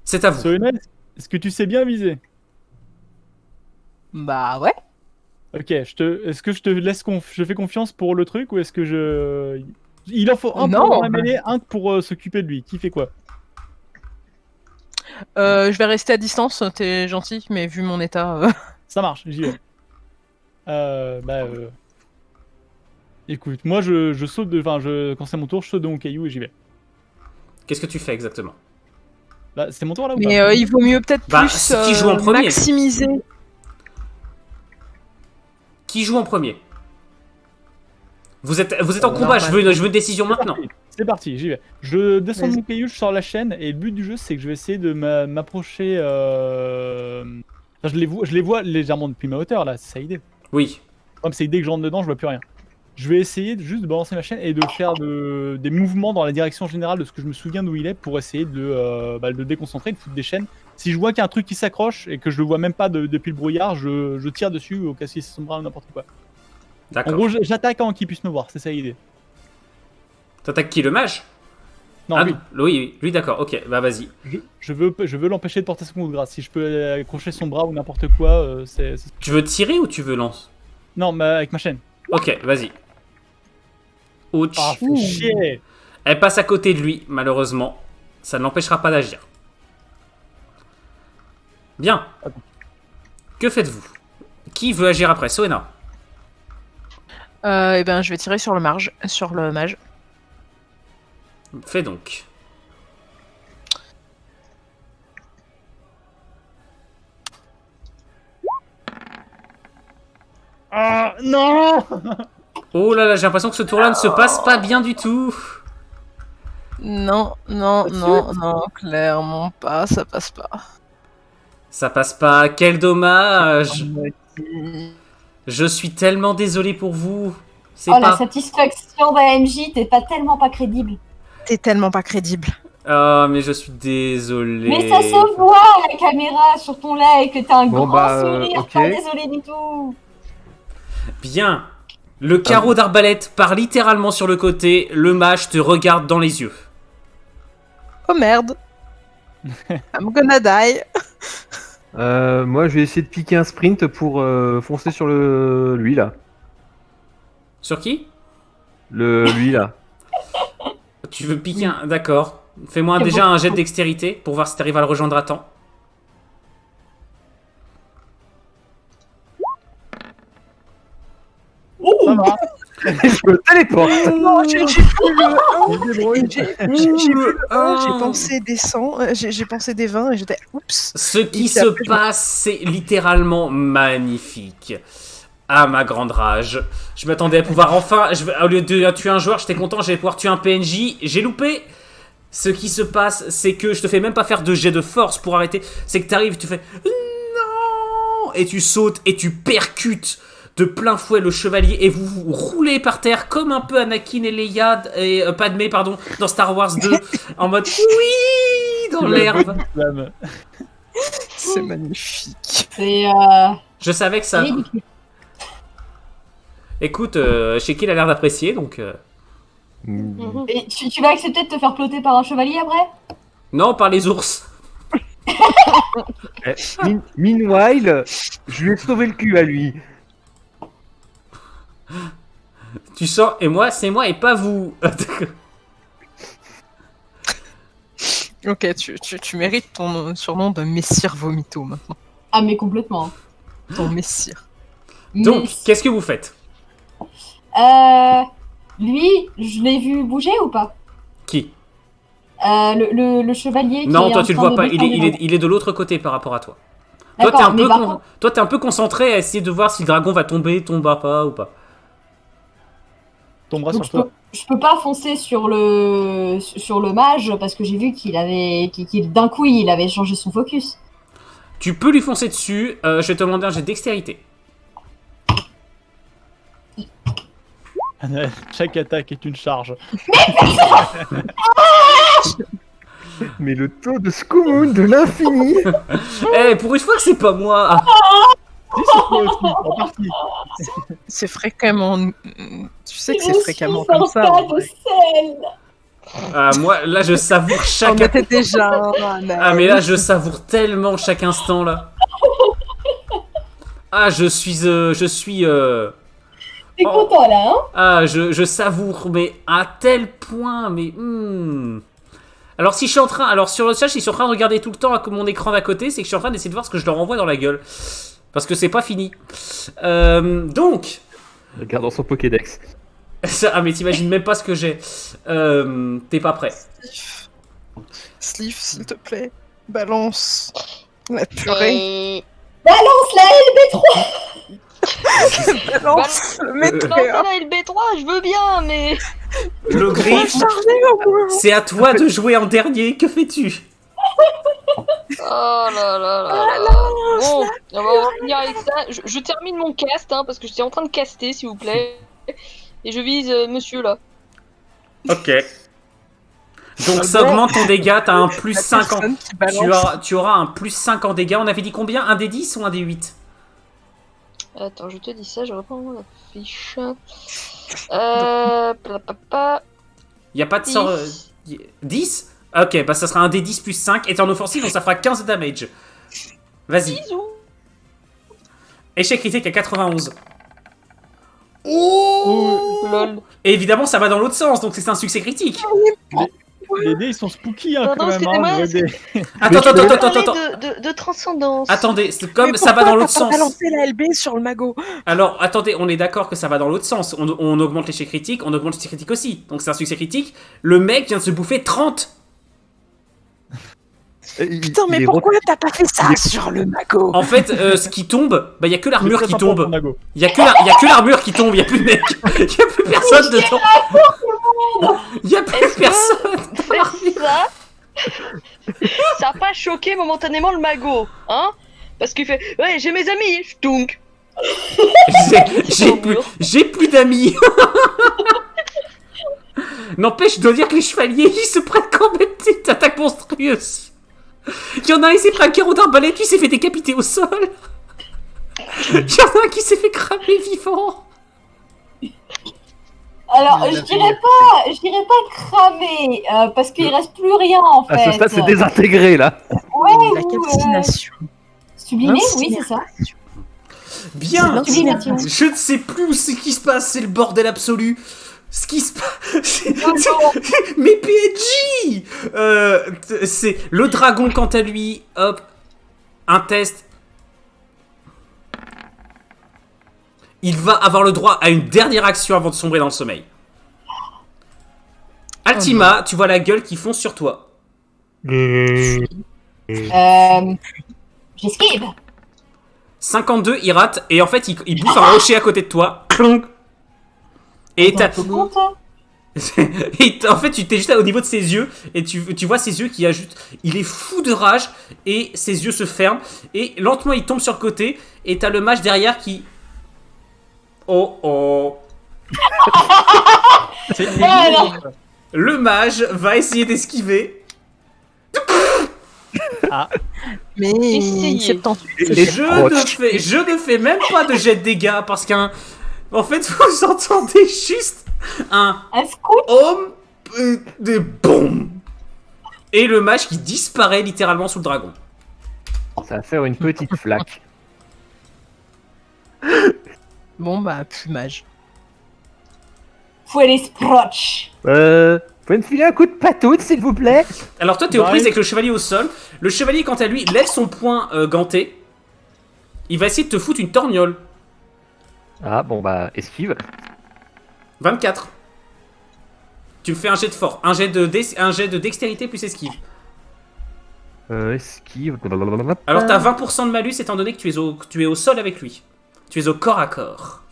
C'est à vous. Solennel, est-ce que tu sais bien viser? Bah ouais. Ok, est-ce que je te laisse je fais confiance pour le truc ou est-ce que je... Il en faut un Non. pour la mêlée, un pour s'occuper de lui. Qui fait quoi? Je vais rester à distance, t'es gentil, mais vu mon état... Ça marche, j'y vais. Écoute, moi je saute de... Enfin, quand c'est mon tour, je saute de mon caillou et j'y vais. Qu'est-ce que tu fais exactement? Bah, c'est mon tour là ou Mais pas? il vaut mieux peut-être Bah, plus c'est qui joue en premier. maximiser... Qui joue en premier? Vous êtes en combat, normal. je veux une décision maintenant. C'est parti, j'y vais. Je descends de Vas-y. mon caillou, je sors la chaîne et le but du jeu c'est que je vais essayer de m'approcher. Enfin, je les vois légèrement depuis ma hauteur là, c'est ça l'idée. Oui. Le problème c'est que dès que je rentre dedans, je vois plus rien. Je vais essayer juste de balancer ma chaîne et de faire des mouvements dans la direction générale de ce que je me souviens d'où il est pour essayer de le déconcentrer, de foutre des chaînes. Si je vois qu'il y a un truc qui s'accroche et que je le vois même pas depuis le brouillard, je tire dessus au cas si c'est son bras ou n'importe quoi. En D'accord. gros, j'attaque avant qu'il puisse me voir, c'est ça l'idée. T'attaques qui, le mage? Non, Ah lui. non, lui d'accord, ok, bah vas-y. Je veux l'empêcher de porter son coup de grâce. Si je peux accrocher son bras ou n'importe quoi, c'est... Tu veux tirer ou tu veux lancer? Non, mais avec ma chaîne. Ok, vas-y. Ouch. Ah, fais chier. Elle passe à côté de lui, malheureusement. Ça ne l'empêchera pas d'agir. Bien. Que faites-vous? Qui veut agir après? Soena. Eh ben, je vais tirer sur le mage. Fais donc. Ah, non. Oh là là, j'ai l'impression que ce tour-là ne se passe pas bien du tout. Non, non, non, non, clairement pas, ça passe pas. Ça passe pas. Quel dommage. Je suis tellement désolé pour vous. C'est Oh, la pas... satisfaction d'AMJ, t'es pas tellement pas crédible. T'es tellement pas crédible. Ah, mais je suis désolé. Mais ça se voit à la caméra sur ton like, que t'as un Bon, grand bah, sourire, ok. pas désolé du tout. Bien. Le carreau d'arbalète part littéralement sur le côté. Le mage te regarde dans les yeux. Oh merde. I'm gonna die. Moi, je vais essayer de piquer un sprint pour foncer sur lui là. Sur qui? Lui là. Tu veux piquer un... D'accord. Fais-moi C'est déjà bon. un jet de dextérité pour voir si t'arrives à le rejoindre à temps. Ça va. Je me téléporte. Non, j'ai vu Je me débrouille. j'ai pensé des 100, j'ai pensé des 20 et j'étais oups. Ce qui Et se après, je me- passe, c'est littéralement magnifique. À ma grande rage. Je m'attendais à pouvoir enfin... au lieu de tuer un joueur, j'étais content, j'allais pouvoir tuer un PNJ. J'ai loupé. Ce qui se passe, c'est que je te fais même pas faire de jet de force pour arrêter. C'est que t'arrives, tu fais... Non. Et tu sautes et tu percutes de plein fouet le chevalier et vous vous roulez par terre comme un peu Anakin et Leia et Padmé pardon dans Star Wars 2 en mode oui dans l'herbe. C'est magnifique. C'est Je savais que ça. ridicule. Écoute, Sheki il a l'air d'apprécier donc. Et tu vas accepter de te faire ploter par un chevalier après? Non, par les ours. Meanwhile, je lui ai sauvé le cul à lui. Tu sens et moi c'est moi et pas vous. Ok, tu mérites ton surnom de Messire Vomito maintenant. Ah mais complètement. Ton Messire. Donc Mais, qu'est-ce que vous faites? lui, je l'ai vu bouger ou pas? Qui? Le chevalier. Non, qui est toi en tu le train vois de pas. descendre Il est de l'autre côté par rapport à toi. Toi D'accord, mais par contre, toi t'es un peu concentré à essayer de voir si le dragon va tomber pas ou pas. Ton bras donc sur toi. je peux pas foncer sur le mage parce que j'ai vu qu'il d'un coup il avait changé son focus. Tu peux lui foncer dessus. Je vais te demander un jet de dextérité. Chaque attaque est une charge. Mais le taux de Skumun de l'infini. Eh, pour une fois que c'est pas moi. Si, c'est toi aussi, en partie. C'est fréquemment. Tu sais que c'est Je fréquemment suis comme ça. en sorta de vrai. sel. Ah, moi, là, je savoure On chaque. était déjà. Ah, mais là, je savoure tellement chaque instant là. Ah, je suis. T'es Oh. content là, hein? Ah, je savoure, mais à tel point, mais. Alors, si je suis en train. Alors, sur le chat, si je suis en train de regarder tout le temps à mon écran d'à côté, c'est que je suis en train d'essayer de voir ce que je leur envoie dans la gueule. Parce que c'est pas fini. Donc. Regarde dans son Pokédex. Ah, mais t'imagines même pas ce que j'ai. T'es pas prêt. Sleeve, s'il te plaît. Balance. La purée. Balance la LB3. Balance. Lancez la LB3, je veux bien, mais... Le griffe, c'est à toi de jouer en dernier. Que fais-tu? Oh là là là là. Bon, on va revenir avec ça. Je termine mon cast, hein, parce que j'étais en train de caster, s'il vous plaît. Et je vise monsieur là. Ok. Donc ça augmente ton dégât, t'as un plus 5 en... Tu auras un plus 5 en dégâts. On avait dit combien? Un des 10 ou un des 8? Attends, je te dis ça, je reprends la fiche. Plapapa. Y a pas de sort... 10? Ok, bah ça sera un des 10 plus 5. Et t'es en offensive, donc ça fera 15 damage. Vas-y. Bisous. Échec critique à 91. Oh Lol. Et évidemment, ça va dans l'autre sens, donc c'est un succès critique. Les dés, ils sont spooky, hein, Pardon, quand même. excusez-moi, Hein, les dés. Attends. De transcendance. Attendez, c'est comme ça va dans l'autre sens. Balancer la LB sur le magot. Alors, attendez, on est d'accord que ça va dans l'autre sens. On augmente l'échec critique, on augmente l'échec critique aussi. Donc c'est un succès critique. Le mec vient de se bouffer 30. Putain, mais pourquoi t'as pas fait ça sur le magot? En fait, ce qui tombe, bah y a que l'armure C'est qui très important, tombe. Nago. Y a que l'armure qui tombe, y a plus de mec. Y a plus personne dedans. Y a plus personne. Ça a pas choqué momentanément le magot, hein? Parce qu'il fait ouais, j'ai mes amis, donc. J'ai plus d'amis. N'empêche, je dois dire que les chevaliers, ils se prennent quand même des attaques monstrueuses. Il y en a un, il s'est pris un carreau d'arbalète, puis il s'est fait décapiter au sol. Il y en a un qui s'est fait cramer vivant. Alors, je dirais pas cramer, parce qu'il reste plus rien en fait. À ce stade, c'est désintégré là. Ouais, La ou, calcination. sublimé, oui, c'est ça. Bien. Sublimation. Je ne sais plus où c'est qui se passe, c'est le bordel absolu. Ce qui se passe... Mais PNJ c'est le dragon, quant à lui, hop, un test. Il va avoir le droit à une dernière action avant de sombrer dans le sommeil. Altima, tu vois la gueule qui fonce sur toi. J'esquive. 52, il rate, et en fait, il bouffe un rocher à côté de toi. Clonk. Et t'as... Compte. Et en fait, tu t'es juste au niveau de ses yeux et tu vois ses yeux qui ajoutent. Il est fou de rage et ses yeux se ferment et lentement il tombe sur le côté et t'as le mage derrière qui. Oh. Alors. Le mage va essayer d'esquiver. Mais Essayez. 78. Je ne fais même pas de jet de dégâts parce qu'en fait vous entendez juste un scout. homme de boum et le mage qui disparaît littéralement sous le dragon. Ça va faire une petite flaque. Bon, bah, plumage. Faut aller sproch. Pouvez me filer un coup de patoute, s'il vous plaît? Alors toi t'es aux prises avec le chevalier au sol. Le chevalier quant à lui lève son poing ganté. Il va essayer de te foutre une torgnole. Ah, bon bah, esquive. 24. Tu me fais un jet de fort. Un jet de dextérité plus esquive. Esquive. Alors t'as 20% de malus étant donné que tu es au sol avec lui. Tu es au corps à corps.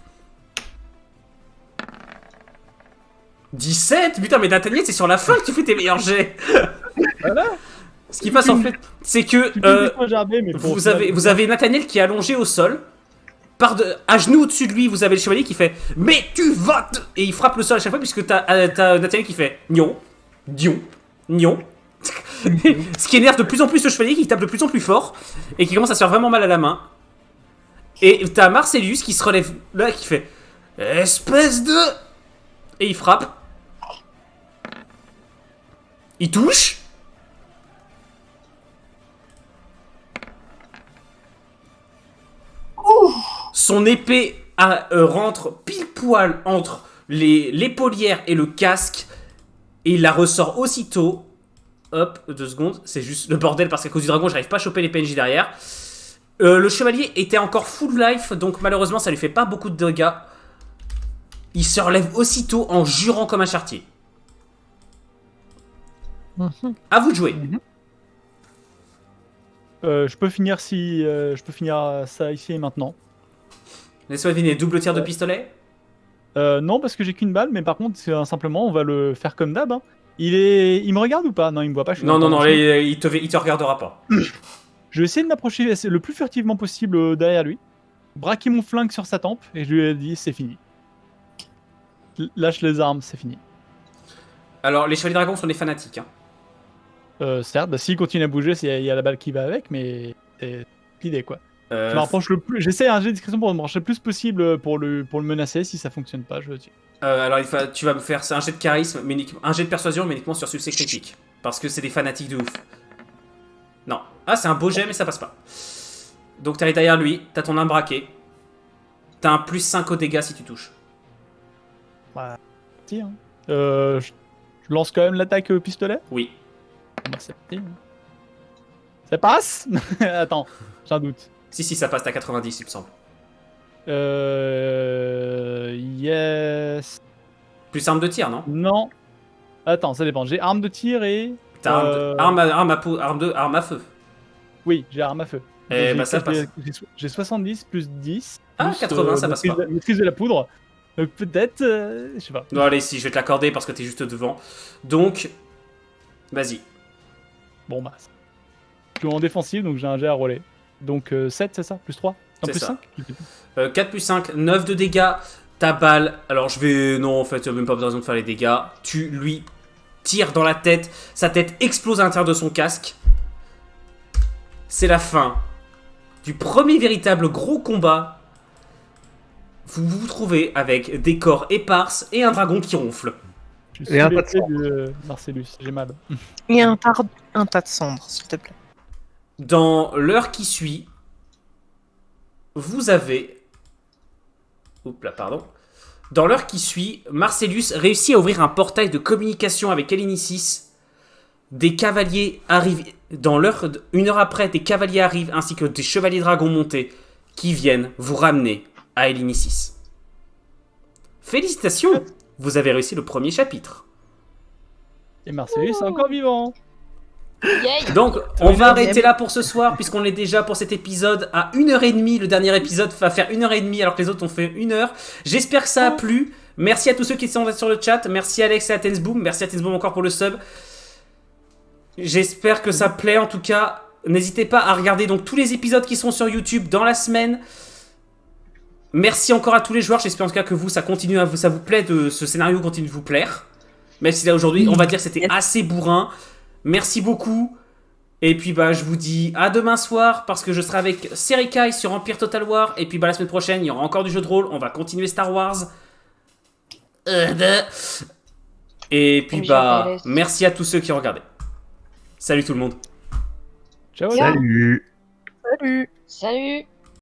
17. Putain, mais Nathaniel, c'est sur la fin que tu fais tes meilleurs jets. Voilà. Ce qui passe en fait, c'est que vous avez Nathaniel qui est allongé au sol. à genoux au-dessus de lui, vous avez le chevalier qui fait « Mais tu votes !» Et il frappe le sol à chaque fois puisque t'as Nathaniel qui fait « Nion, Dion, Nion ». Ce qui énerve de plus en plus le chevalier qui tape de plus en plus fort et qui commence à se faire vraiment mal à la main. Et t'as Marcellus qui se relève là qui fait « Espèce de... » Et il frappe. Il touche. Son épée rentre pile poil entre l'épaulière et le casque et il la ressort aussitôt. Hop, 2 secondes, c'est juste le bordel parce qu'à cause du dragon, j'arrive pas à choper les PNJ derrière. Le chevalier était encore full life, donc malheureusement, ça lui fait pas beaucoup de dégâts. Il se relève aussitôt en jurant comme un charretier. À vous de jouer. Je peux finir ça ici et maintenant. Laisse-moi deviner, double tir de pistolet. Non, parce que j'ai qu'une balle, mais par contre, simplement, on va le faire comme d'hab. Hein. Il me regarde ou pas? Non, il me voit pas. Je suis Non, dans il te regardera pas. Je vais essayer de m'approcher le plus furtivement possible derrière lui, braquer mon flingue sur sa tempe, et je lui ai dit c'est fini. Lâche les armes, c'est fini. Alors, les chevaliers dragons sont des fanatiques. Certes, s'il continue à bouger, il y a la balle qui va avec, mais c'est l'idée quoi. Je me rapproche le plus. J'essaie un jet de discrétion pour me rapprocher le plus possible pour le menacer. Si ça fonctionne pas, je le tue. Alors, tu vas me faire un jet de charisme, mais un jet de persuasion, mais uniquement sur succès critique. Parce que c'est des fanatiques de ouf. Non. Ah, c'est un beau jet, mais ça passe pas. Donc, t'arrives derrière lui, t'as ton arme braquée. T'as un plus 5 aux dégâts si tu touches. Ouais. Tire. Je lance quand même l'attaque au pistolet. Oui. Bah, c'est parti. Ça passe. Attends, j'ai un doute. Si, ça passe, t'as 90, il me semble. Yes. Plus arme de tir, non? Non. Attends, ça dépend. J'ai arme de tir et... T'as arme à feu. Oui, j'ai arme à feu. Eh Donc, bah ça passe. J'ai 70 plus 10. Ah, plus, 80, ça passe pas. Maîtrise de la poudre. Donc peut-être... je sais pas. Non, allez, si, je vais te l'accorder parce que t'es juste devant. Donc, vas-y. Bon bah... Je suis en défensive, donc j'ai un jet à rouler. Donc 7, c'est ça? Plus 3? Non, C'est plus ça. 5? 4 plus 5, 9 de dégâts. Ta balle, alors je vais... Non, en fait, même pas besoin de faire les dégâts. Tu lui tires dans la tête. Sa tête explose à l'intérieur de son casque. C'est la fin du premier véritable gros combat. Vous vous trouvez avec des corps éparses et un dragon qui ronfle. Je suis Et un sous tas de l'épée sang. de Marcellus, j'ai mal. Et un tas de cendres, s'il te plaît. Dans l'heure qui suit, vous avez... Oups là, pardon. Dans l'heure qui suit, Marcellus réussit à ouvrir un portail de communication avec Elinicis. Des cavaliers arrivent... Une heure après, des cavaliers arrivent ainsi que des chevaliers dragons montés qui viennent vous ramener à Elinicis. Félicitations, vous avez réussi le premier chapitre. Et Marcellus est encore vivant. Yay. Donc, on va arrêter là pour ce soir, puisqu'on est déjà pour cet épisode à 1h30. Le dernier épisode va faire 1h30, alors que les autres ont fait 1h. J'espère que ça a plu. Merci à tous ceux qui sont sur le chat. Merci Alex et à Tensboom. Merci à Tensboom encore pour le sub. J'espère que ça plaît en tout cas. N'hésitez pas à regarder donc tous les épisodes qui sont sur YouTube dans la semaine. Merci encore à tous les joueurs. J'espère en tout cas que vous, ça vous plaît, ce scénario continue de vous plaire. Même si là aujourd'hui, on va dire que c'était assez bourrin. Merci beaucoup. Et puis bah je vous dis à demain soir parce que je serai avec Serikai sur Empire Total War. Et puis bah la semaine prochaine, il y aura encore du jeu de rôle. On va continuer Star Wars. Et puis bah merci à tous ceux qui ont regardé. Salut tout le monde. Ciao. Salut. Salut. Salut.